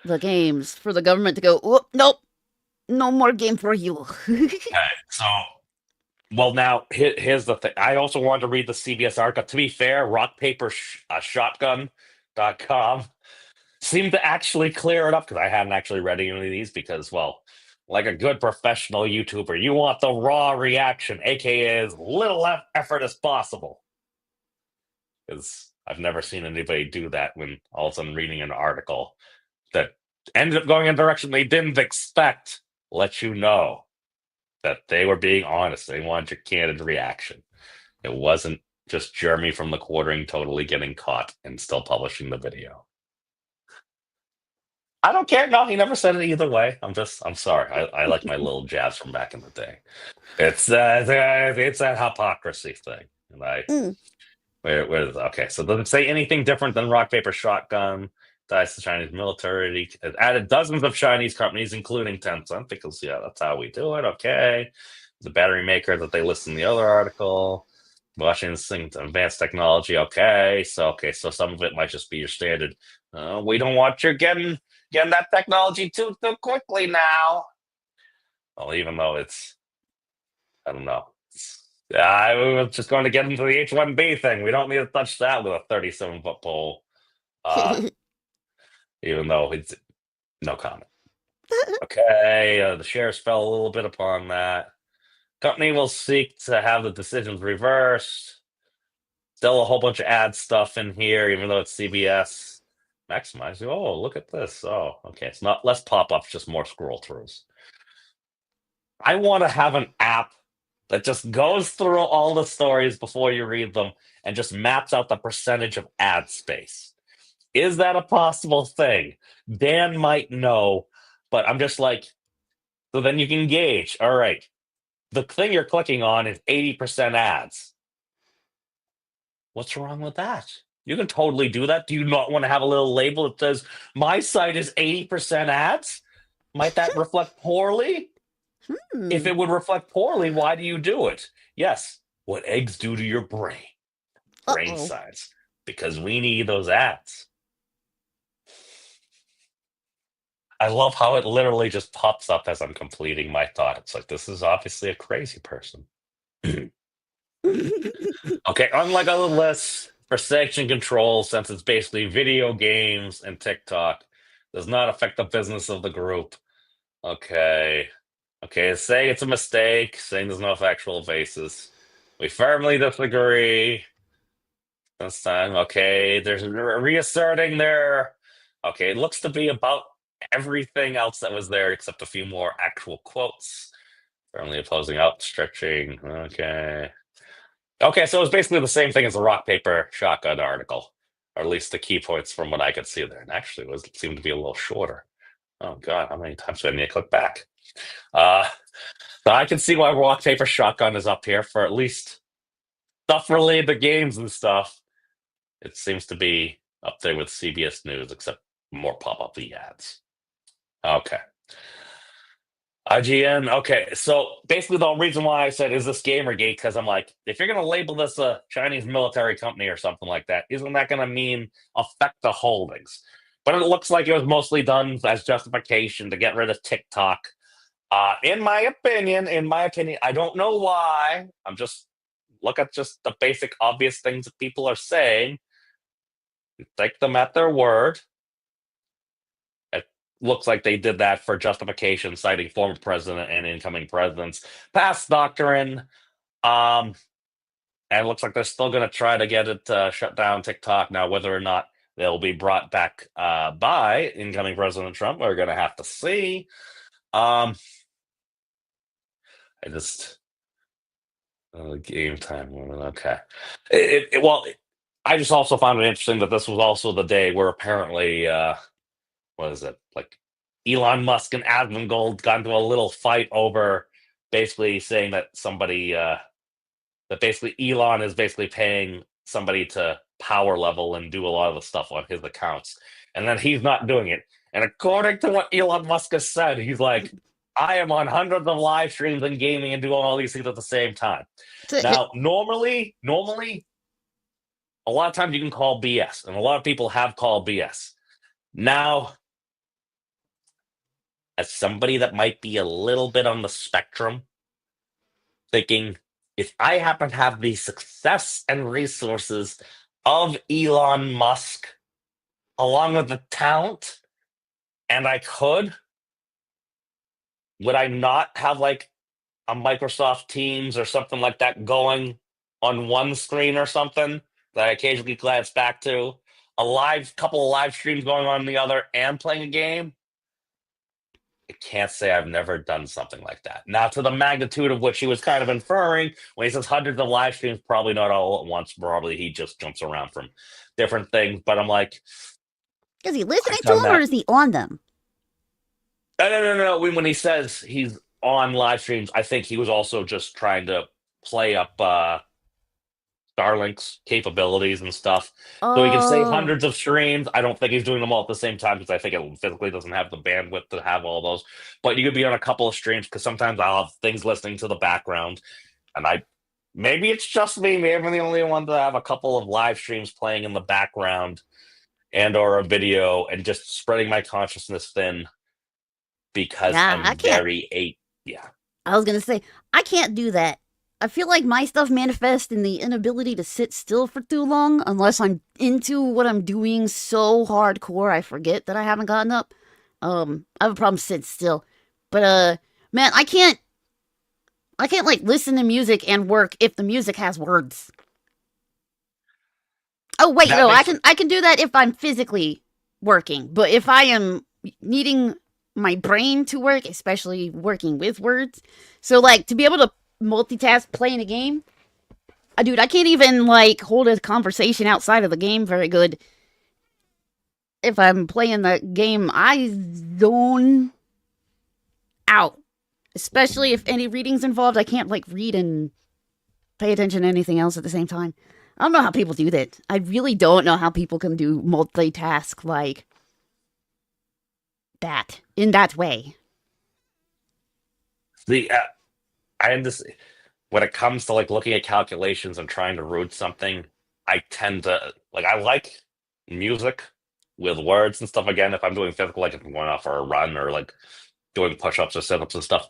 Speaker 2: the games for the government to go, "Oop, nope, no more game for you."
Speaker 1: Okay, so well, now here's the thing. I also wanted to read the CBS article. To be fair, rockpapershotgun.com seemed to actually clear it up because I hadn't actually read any of these because, well, like a good professional YouTuber, you want the raw reaction, aka as little effort as possible. Because I've never seen anybody do that when all of a sudden reading an article that ended up going in a direction they didn't expect, let you know that they were being honest. They wanted your candid reaction. It wasn't just Jeremy from the quartering totally getting caught and still publishing the video. I don't care. No, he never said it either way. I'm sorry. I like my little jabs from back in the day. It's that hypocrisy thing. And
Speaker 2: Mm.
Speaker 1: where is it? Okay, so does it say anything different than rock, paper, shotgun? Ties to Chinese military. It added dozens of Chinese companies, including Tencent, because yeah, that's how we do it. Okay, the battery maker that they list in the other article. Washington advanced technology. Okay, so some of it might just be your standard. We don't want you getting that technology too quickly now. Well, even though it's, I don't know. Yeah, I was just going to get into the H-1B thing. We don't need to touch that with a 37-foot pole. Uh, even though it's no comment. Okay, the shares fell a little bit upon that. Company will seek to have the decisions reversed. Still a whole bunch of ad stuff in here, even though it's CBS. Maximize. Oh, look at this. Oh, okay. It's not less pop-ups, just more scroll throughs. I want to have an app that just goes through all the stories before you read them and just maps out the percentage of ad space. Is that a possible thing? Dan might know, but I'm just like, so then you can gauge. All right, the thing you're clicking on is 80% ads. What's wrong with that? You can totally do that. Do you not want to have a little label that says, my site is 80% ads? Might that reflect poorly? If it would reflect poorly, why do you do it? Yes, what eggs do to your brain. Brain
Speaker 2: Uh-oh.
Speaker 1: size. Because we need those ads. I love how it literally just pops up as I'm completing my thought. It's like, this is obviously a crazy person. Okay, unlike other lists, for section control, since it's basically video games and TikTok, does not affect the business of the group. Okay. Okay, saying it's a mistake, saying there's no factual basis. We firmly disagree. This time, okay, there's reasserting there. Okay, it looks to be about everything else that was there except a few more actual quotes. Firmly opposing outstretching. Okay. Okay, so it's basically the same thing as the rock, paper, shotgun article. Or at least the key points from what I could see there. And actually it seemed to be a little shorter. Oh god, how many times do I need to click back? So I can see why rock, paper, shotgun is up here for at least stuff related to games and stuff. It seems to be up there with CBS News, except more pop-up ads. Okay. IGN. Okay, so basically the reason why I said is this Gamergate, because I'm like, if you're going to label this a Chinese military company or something like that, isn't that going to mean affect the holdings? But it looks like it was mostly done as justification to get rid of TikTok. In my opinion, I don't know why. I'm just look at just the basic obvious things that people are saying. Take them at their word. It looks like they did that for justification, citing former president and incoming presidents, past doctrine. And it looks like they're still going to try to get it shut down TikTok now. Whether or not they'll be brought back by incoming President Trump, we're going to have to see. I just game time. Okay. Well, I just also found it interesting that this was also the day where apparently, what is it? Like Elon Musk and Asmongold got into a little fight over basically saying that somebody, that basically Elon is basically paying somebody to power level and do a lot of the stuff on his accounts. And then he's not doing it. And according to what Elon Musk has said, he's like, I am on hundreds of live streams and gaming and doing all these things at the same time. Now, normally, a lot of times you can call BS, and a lot of people have called BS. Now, as somebody that might be a little bit on the spectrum, thinking if I happen to have the success and resources of Elon Musk, along with the talent, and I could, would I not have like a Microsoft Teams or something like that going on one screen or something that I occasionally glance back to, a couple of live streams going on the other, and playing a game? I can't say I've never done something like that. Now, to the magnitude of which he was kind of inferring, when he says hundreds of live streams, probably not all at once. Probably he just jumps around from different things. But I'm like,
Speaker 2: is he listening to them or is he on them?
Speaker 1: No. When he says he's on live streams, I think he was also just trying to play up Starlink's capabilities and stuff. So he can say hundreds of streams. I don't think he's doing them all at the same time because I think it physically doesn't have the bandwidth to have all those. But you could be on a couple of streams because sometimes I'll have things listening to the background. And maybe it's just me. Maybe I'm the only one to have a couple of live streams playing in the background and or a video and just spreading my consciousness thin because I'm very yeah.
Speaker 2: I was gonna say I can't do that. I feel like my stuff manifests in the inability to sit still for too long unless I'm into what I'm doing so hardcore I forget that I haven't gotten up. I have a problem sitting still. But man, I can't like listen to music and work if the music has words. Oh wait,
Speaker 1: That
Speaker 2: no,
Speaker 1: makes
Speaker 2: I can do that if I'm physically working. But if I am needing my brain to work, especially working with words, so like to be able to multitask playing a game, dude, I can't even like hold a conversation outside of the game very good. If I'm playing the game, I zone out. Especially if any reading's involved, I can't like read and pay attention to anything else at the same time. I don't know how people do that. I really don't know how people can do multitask like that in that way.
Speaker 1: the I understand when it comes to like looking at calculations and trying to root something. I tend to like I like music with words and stuff. Again, if I'm doing physical, like if I'm going off for a run or like doing push-ups or sit-ups and stuff,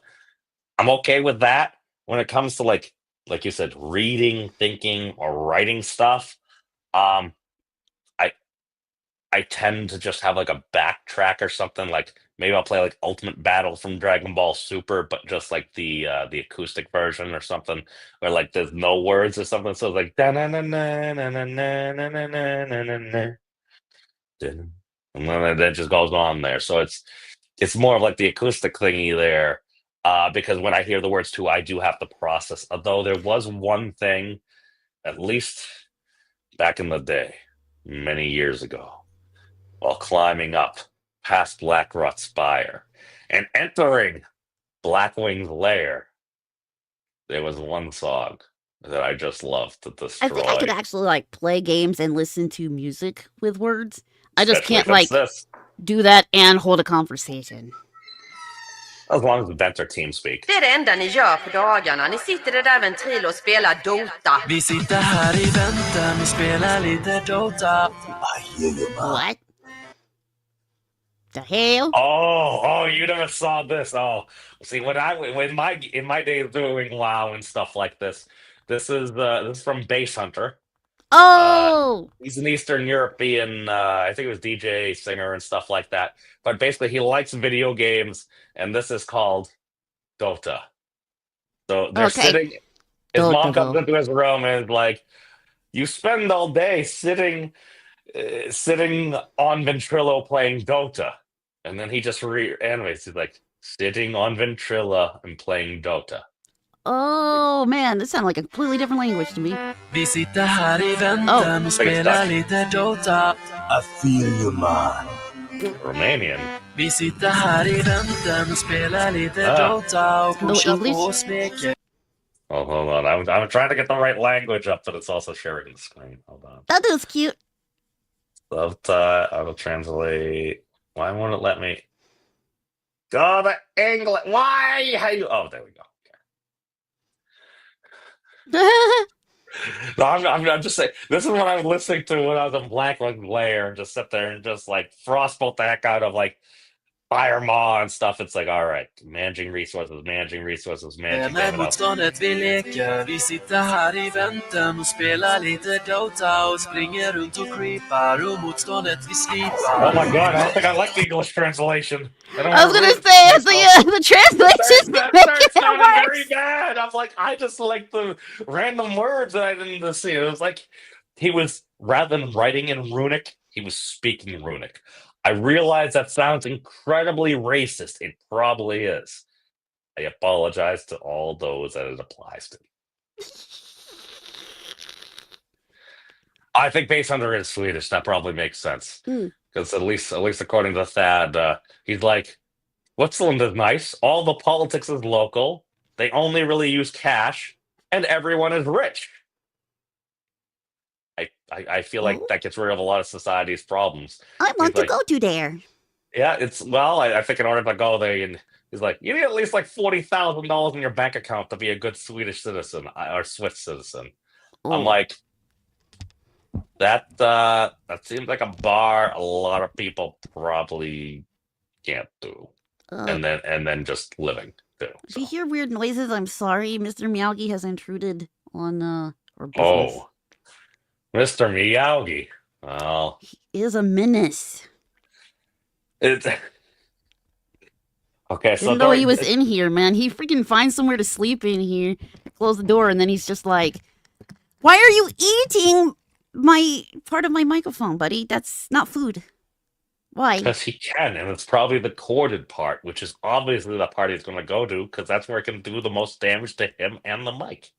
Speaker 1: I'm okay with that. When it comes to like you said, reading, thinking, or writing stuff, um, I I tend to just have like a backtrack or something. Like maybe I'll play like Ultimate Battle from Dragon Ball Super, but just like the acoustic version or something, where like there's no words or something. So it's like da na na na na na na na na na na na na, and then it just goes on there. So it's more of like the acoustic thingy there. Because when I hear the words too, I do have to process. Although there was one thing, at least back in the day, many years ago, while climbing up past Blackrot's spire and entering Blackwing's lair, there was one song that I just loved to
Speaker 2: I think I could
Speaker 1: destroy.
Speaker 2: actually like play games and listen to music with words. I just
Speaker 1: Especially
Speaker 2: can't
Speaker 1: if it's
Speaker 2: like
Speaker 1: this.
Speaker 2: do that and hold a conversation.
Speaker 1: As long as the vents are team speak.
Speaker 4: Det är det enda ni gör på dagarna. Ni sitter i där ventil och spelar Dota.
Speaker 5: Vi sitter här i väntan och spelar lite Dota.
Speaker 2: What? The hell?
Speaker 1: Oh, you never saw this. Oh, see, in my days doing WoW and stuff like this, this is from Base Hunter.
Speaker 2: Oh!
Speaker 1: He's an Eastern European, I think it was DJ, singer, and stuff like that. But basically, he likes video games, and this is called Dota. So they're
Speaker 2: Okay.
Speaker 1: sitting. His mom
Speaker 2: Dota.
Speaker 1: comes into his room and is like, "You spend all day sitting on Ventrilo playing Dota," and then he just reanimates. He's like, "Sitting on Ventrilo and playing Dota."
Speaker 2: Oh man, this sounded like a completely different language to me.
Speaker 5: Vi sitter här i väntan och spelar lite Dota.
Speaker 3: I feel you, man.
Speaker 1: Romanian.
Speaker 5: Vi sitter här i väntan och spelar lite Dota och pushar på och smeker.
Speaker 1: Oh, hold on. I'm trying to get the right language up, but it's also sharing the screen. Hold on.
Speaker 2: That is cute.
Speaker 1: I will translate. Why won't it let me go to English? Why? Oh, there we go. No, I'm just saying. This is what I was listening to when I was in Blackwood Lair, and just sit there and just like frostbolt the heck out of like Fire Maw and stuff. It's like, all right, managing resources, managing
Speaker 5: Med
Speaker 1: damage.
Speaker 5: motståndet vi leker. Vi sitter här i väntan och spelar lite Dota och springer runt och creepar och motståndet vi slipar.
Speaker 1: Oh my god, I don't think I like the English translation.
Speaker 2: I was gonna say the translation's
Speaker 1: That
Speaker 2: making
Speaker 1: starts
Speaker 2: it
Speaker 1: sounding
Speaker 2: worse.
Speaker 1: very bad. I'm like, I just like the random words that I didn't see. It was like he was, rather than writing in runic, he was speaking runic. I realize that sounds incredibly racist. It probably is. I apologize to all those that it applies to. I think Base Hunter is Swedish. That probably makes sense. Because at least according to Thad, he's like, Switzerland is nice. All the politics is local. They only really use cash, and everyone is rich. I feel like that gets rid of a lot of society's problems.
Speaker 2: I want
Speaker 1: He's
Speaker 2: to go to there.
Speaker 1: Yeah, I think in order to go there, and he's like, you need at least like $40,000 in your bank account to be a good Swedish citizen or Swiss citizen. I'm like, that seems like a bar a lot of people probably can't do, and then just living too.
Speaker 2: If you hear weird noises, I'm sorry. Mr. Miyagi has intruded on our business.
Speaker 1: Oh, Mr. Miyagi. Well,
Speaker 2: He is a menace.
Speaker 1: it's okay. So
Speaker 2: Even though he was in here, man, he freaking finds somewhere to sleep in here, close the door, and then he's just like, "Why are you eating my part of my microphone, buddy. That's not food. Why?
Speaker 1: Because he can, and it's probably the corded part, which is obviously the part he's going to go to, because that's where it can do the most damage to him and the mic.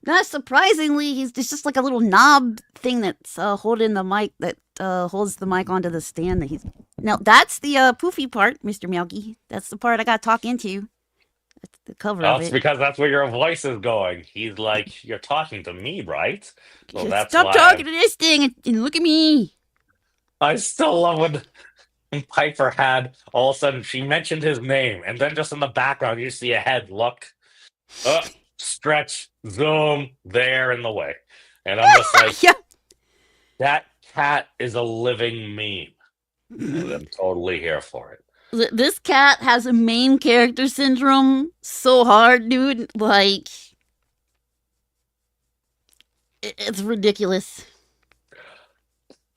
Speaker 2: Not surprisingly, it's just like a little knob thing that's holding the mic that holds the mic onto the stand that he's. Now that's the poofy part, Mr. Melky. That's the part I got to talk into. That's the cover of
Speaker 1: That's
Speaker 2: it.
Speaker 1: because that's where your voice is going. He's like, you're talking to me, right? So that's
Speaker 2: Stop
Speaker 1: why
Speaker 2: talking to this thing and look at me.
Speaker 1: I still love when Piper had all of a sudden she mentioned his name, and then just in the background you see a head look, stretch, zoom, there in the way, and I'm just like,
Speaker 2: Yeah.
Speaker 1: that cat is a living meme. And I'm totally here for it.
Speaker 2: This cat has a main character syndrome so hard, dude. Like, it's ridiculous.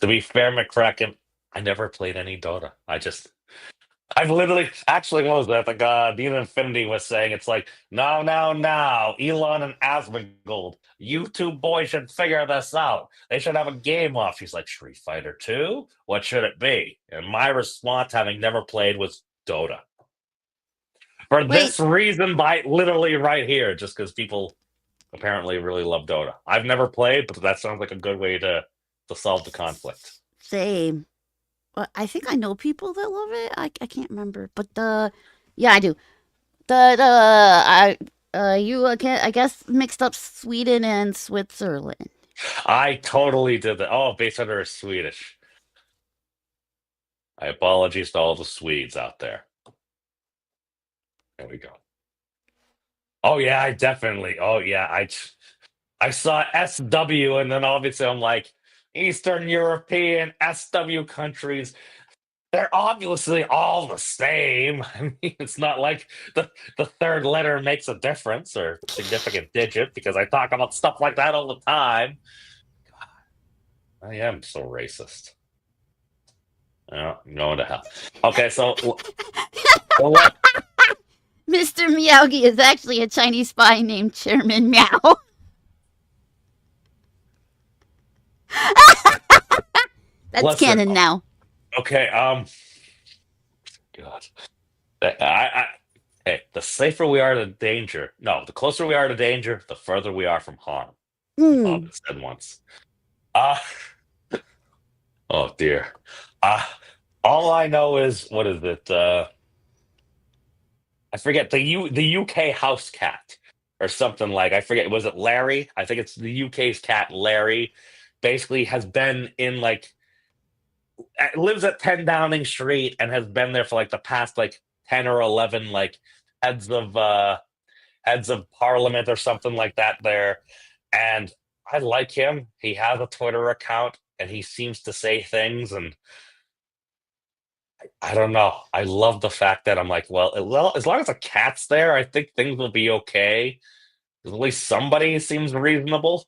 Speaker 1: To be fair, McCracken, I never played any Dota. I've literally, actually, what was that? The Dean Infinity was saying, it's like, no, Elon and Asmongold, you two boys should figure this out. They should have a game off. She's like, Street Fighter 2? What should it be? And my response, having never played, was Dota. For this reason, by literally right here, just because people apparently really love Dota. I've never played, but that sounds like a good way to solve the conflict.
Speaker 2: Same. I think I know people that love it. I can't remember, but yeah, I do. I guess mixed up Sweden and Switzerland.
Speaker 1: I totally did that. Oh, base hunter is Swedish. I apologies to all the Swedes out there. There we go. Oh yeah, I definitely. Oh yeah, I saw SW, and then obviously I'm like, Eastern European SW countries. They're obviously all the same. I mean, it's not like the third letter makes a difference or significant digit, because I talk about stuff like that all the time. God, I am so racist. Oh, I'm going to hell. Okay, so what?
Speaker 2: Mr. Miyagi is actually a Chinese spy named Chairman Meow. That's
Speaker 1: Listen,
Speaker 2: canon now.
Speaker 1: Okay, God. Hey, the safer we are to danger. No, the closer we are to danger, the further we are from harm. Bob said once. Oh dear. All I know is, what is it? I forget the UK house cat or something, like, I forget. Was it Larry? I think it's the UK's cat, Larry. Basically, has been in like lives at 10 Downing Street and has been there for like the past like 10 or 11 like heads of parliament or something like that there. And I like him. He has a Twitter account and he seems to say things, and I don't know. I love the fact that I'm like, well, as long as a cat's there, I think things will be okay. At least somebody seems reasonable.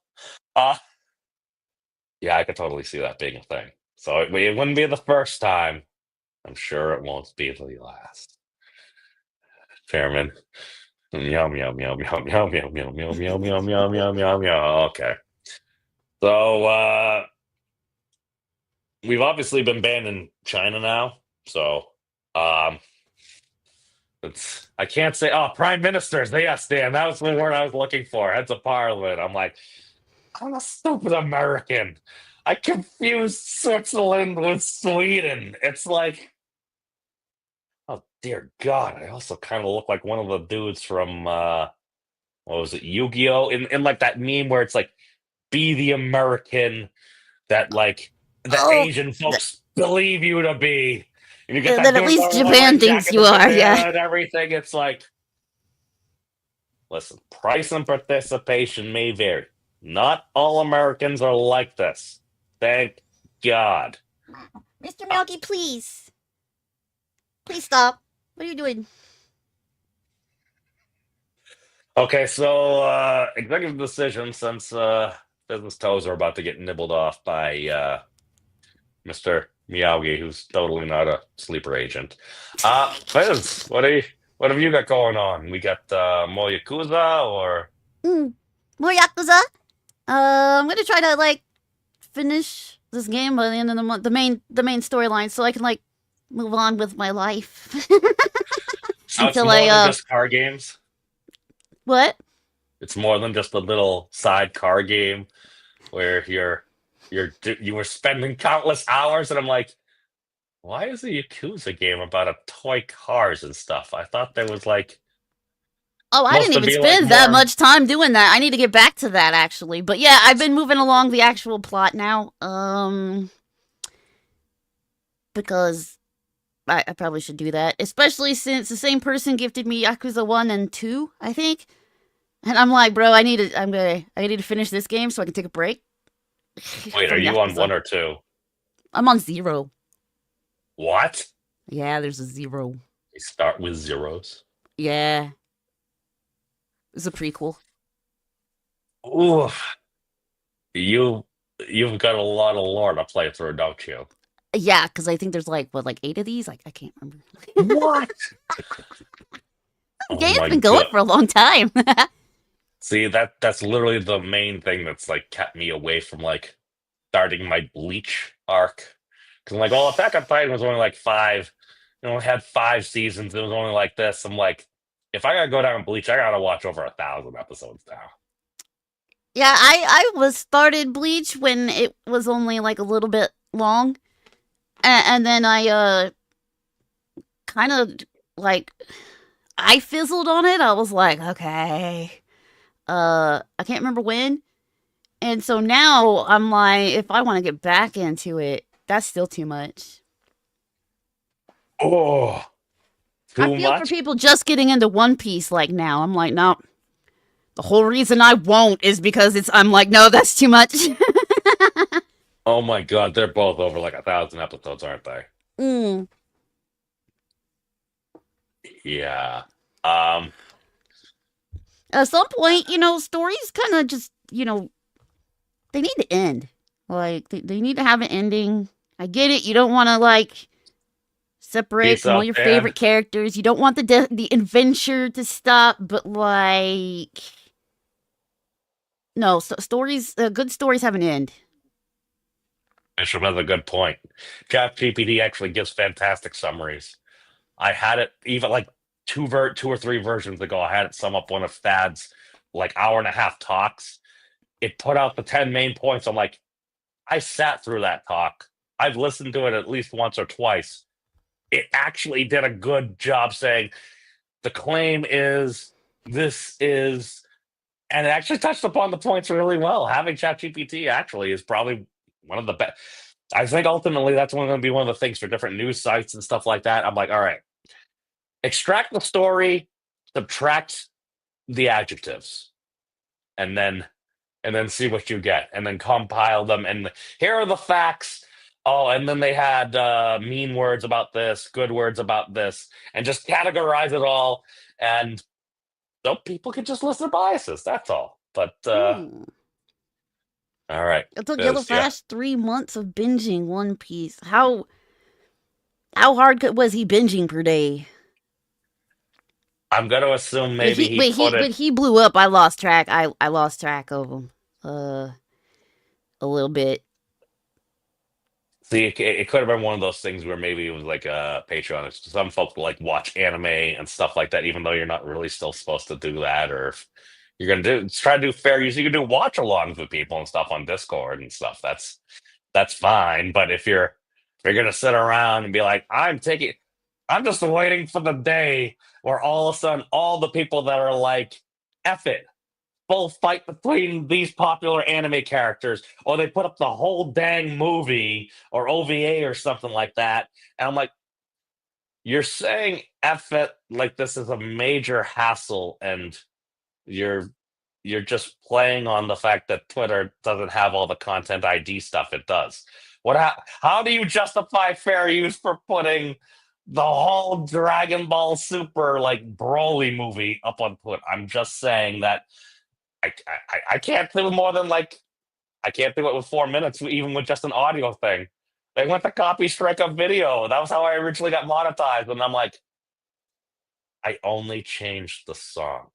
Speaker 1: Yeah, I could totally see that being a thing. So it wouldn't be the first time. I'm sure it won't be the last. Chairman. Meow, meow, meow, meow, meow, meow, meow, meow, meow, meow, meow, meow, meow, meow. Okay. So, we've obviously been banned in China now. So, I can't say, prime ministers. Yes, Dan, that was the word I was looking for. Heads of parliament. I'm like, I'm a stupid American. I confused Switzerland with Sweden. It's like, oh dear God! I also kind of look like one of the dudes from what was it, Yu-Gi-Oh? In like that meme where it's like, be the American that like the Asian folks believe you to be. And you get that
Speaker 2: at least Japan thinks you are, yeah.
Speaker 1: And everything. It's like, listen, price and participation may vary. Not all Americans are like this. Thank God.
Speaker 2: Mr. Melky, please. Please stop. What are you doing?
Speaker 1: Okay, so executive decision, since business toes are about to get nibbled off by Mr. Miyagi, who's totally not a sleeper agent. Fizz, what have you got going on? We got more Yakuza or
Speaker 2: More Yakuza? I'm gonna try to finish this game by the end of the month, the main storyline, so I can like move on with my life.
Speaker 1: So it's
Speaker 2: Until
Speaker 1: more than
Speaker 2: I
Speaker 1: just car games.
Speaker 2: what?
Speaker 1: It's more than just a little side car game where you were spending countless hours, and I'm like, why is a Yakuza game about a toy cars and stuff? I thought there was like
Speaker 2: Oh, I
Speaker 1: supposed
Speaker 2: didn't
Speaker 1: to
Speaker 2: even
Speaker 1: be like
Speaker 2: spend that
Speaker 1: more.
Speaker 2: much time doing that. I need to get back to that actually. But yeah, I've been moving along the actual plot now. Because I probably should do that, especially since the same person gifted me Yakuza 1 and 2, I think. And I'm like, bro, I need to finish this game so I can take a break
Speaker 1: Wait, are
Speaker 2: from
Speaker 1: you on
Speaker 2: Yakuza.
Speaker 1: 1 or 2?
Speaker 2: I'm on 0.
Speaker 1: What?
Speaker 2: Yeah, there's a 0.
Speaker 1: You start with zeros.
Speaker 2: Yeah. It's a prequel.
Speaker 1: Ooh, you've got a lot of lore to play through, don't you?
Speaker 2: Yeah, because I think there's like 8 of these? Like I can't remember.
Speaker 1: What?
Speaker 2: The
Speaker 1: Oh
Speaker 2: game's
Speaker 1: my
Speaker 2: been going
Speaker 1: god!
Speaker 2: for a long time.
Speaker 1: See, that's literally the main thing that's like kept me away from like starting my Bleach arc. Because I'm like, well, Attack on Titan was only like 5. It had 5 seasons. It was only like this. I'm like, if I gotta go down Bleach, I gotta watch over 1,000 episodes now.
Speaker 2: Yeah, I was started Bleach when it was only like a little bit long. And then I kind of like I fizzled on it. I was like, okay. I can't remember when. And so now I'm like, if I want to get back into it, that's still too much.
Speaker 1: Oh,
Speaker 2: I
Speaker 1: too
Speaker 2: feel for
Speaker 1: much?
Speaker 2: people just getting into One Piece like now. I'm like, no. The whole reason I won't is because I'm like, no, that's too much.
Speaker 1: Oh my god, they're both over like 1,000 episodes, aren't they?
Speaker 2: Mm.
Speaker 1: Yeah. Um,
Speaker 2: At some point, stories kind of just, they need to end. Like, they need to have an ending. I get it. You don't want to, like, separate
Speaker 1: Peace
Speaker 2: from all
Speaker 1: out,
Speaker 2: your
Speaker 1: man.
Speaker 2: favorite characters. You don't want the adventure to stop, but, like, no, stories, good stories have an end.
Speaker 1: Bishop has a good point. ChatGPT actually gives fantastic summaries. I had it even like two or three versions ago. I had it sum up one of Thad's like hour-and-a-half talks. It put out the 10 main points. I'm like, I sat through that talk. I've listened to it at least once or twice. It actually did a good job saying the claim is this is, and it actually touched upon the points really well. Having ChatGPT actually is probably one of the best. I think ultimately that's going to be one of the things for different news sites and stuff like that. I'm like, all right, extract the story, subtract the adjectives, and then see what you get, and then compile them. And here are the facts. Oh, and then they had mean words about this, good words about this, and just categorize it all. And so people can just list their biases. That's all. But
Speaker 2: Hmm.
Speaker 1: all right,
Speaker 2: It took
Speaker 1: Biz, yeah,
Speaker 2: Yellowflash 3 months of binging One Piece. How hard was he binging per day?
Speaker 1: I'm going to assume
Speaker 2: When
Speaker 1: maybe
Speaker 2: he
Speaker 1: he
Speaker 2: when
Speaker 1: put
Speaker 2: he
Speaker 1: it.
Speaker 2: when he blew up, I lost track. I lost track of him. A little bit.
Speaker 1: See, it could have been one of those things where maybe it was like a Patreon. Some folks like watch anime and stuff like that, even though you're not really still supposed to do that. Or if you're gonna try to do fair use, you can do watch alongs with people and stuff on Discord and stuff. That's fine. But if you're gonna sit around and be like, I'm just waiting for the day where all of a sudden all the people that are like, F it, full fight between these popular anime characters, or they put up the whole dang movie or OVA or something like that. And I'm like, you're saying F it like this is a major hassle, and you're you're just playing on the fact that Twitter doesn't have all the content ID stuff it does. How do you justify fair use for putting the whole Dragon Ball Super like Broly movie up on Twitter? I'm just saying that I can't do more than like I can't do it with 4 minutes, even with just an audio thing. They went to copy strike a video. That was how I originally got monetized, and I'm like, I only changed the song.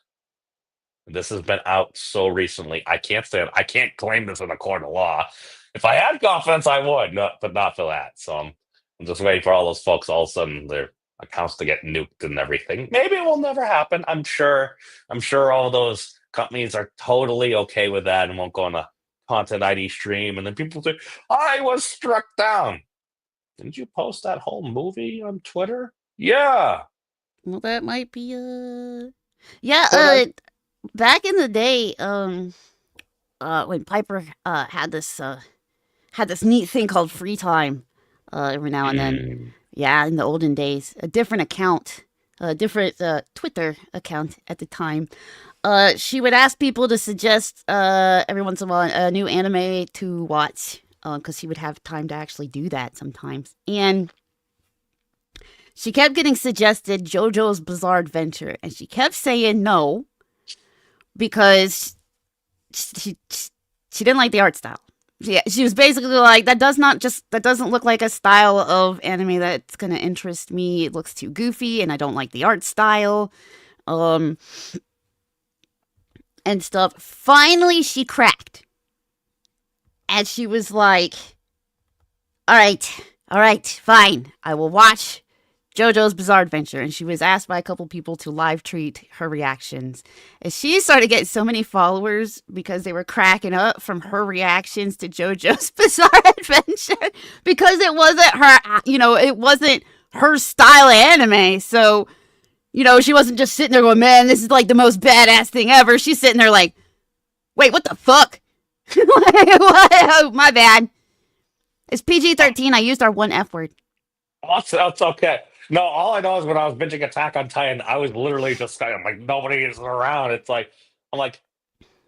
Speaker 1: This has been out so recently. I can't say it. I can't claim this in a court of law. If I had confidence, I would, but not for that. So I'm just waiting for all those folks all of a sudden their accounts to get nuked and everything. Maybe it will never happen. I'm sure. I'm sure all those companies are totally okay with that and won't go on a content ID stream. And then people say, "I was struck down." Didn't you post that whole movie on Twitter? Yeah.
Speaker 2: Well, that might be yeah. Back in the day, when Piper had this neat thing called free time, every now and then. Yeah, in the olden days, a different account, a different Twitter account at the time. She would ask people to suggest every once in a while a new anime to watch, because she would have time to actually do that sometimes. And she kept getting suggested JoJo's Bizarre Adventure, and she kept saying no because she didn't like the art style. Yeah, she was basically like, that doesn't look like a style of anime that's gonna interest me. It looks too goofy, and I don't like the art style, and stuff. Finally, she cracked, and she was like, all right, fine, I will watch JoJo's Bizarre Adventure. And she was asked by a couple people to live tweet her reactions. And she started getting so many followers because they were cracking up from her reactions to JoJo's Bizarre Adventure, because it wasn't her style of anime. So, she wasn't just sitting there going, man, this is like the most badass thing ever. She's sitting there like, wait, what the fuck? What? Oh, my bad. It's PG-13. I used our one F word.
Speaker 1: That's okay. No, all I know is when I was binging Attack on Titan, I was literally just kind of like, nobody is around. I'm like,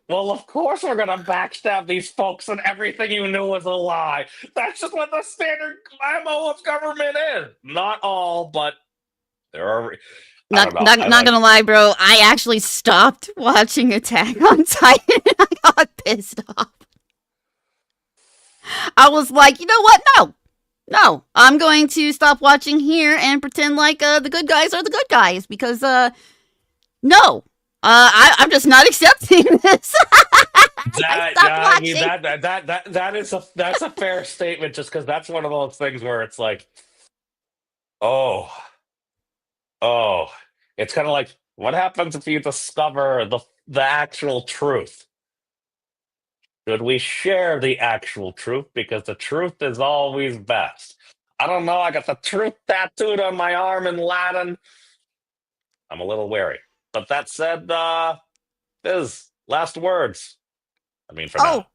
Speaker 1: well, of course we're gonna backstab these folks, and everything you knew was a lie. That's just what the standard MO of government is. Not all, but there are.
Speaker 2: Not gonna lie, bro. I actually stopped watching Attack on Titan. I got pissed off. I was like, you know what? No, I'm going to stop watching here and pretend like the good guys are the good guys, because no, I'm just not accepting this.
Speaker 1: That's a fair statement, just because that's one of those things where it's like, oh, it's kind of like, what happens if you discover the actual truth? Should we share the actual truth? Because the truth is always best. I don't know. I got the truth tattooed on my arm in Latin. I'm a little wary. But that said, Liz, last words. I mean, for now.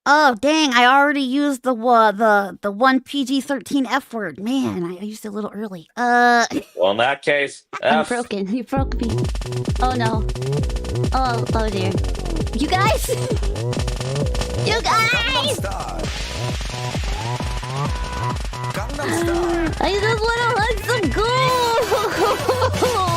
Speaker 2: Oh, dang. I already used the one PG-13 F word. Man, I used it a little early.
Speaker 1: Well, in that case,
Speaker 2: I'm broken. You broke me. Oh, no. Oh, dear. You guys? You guys! I just want to hug some gold!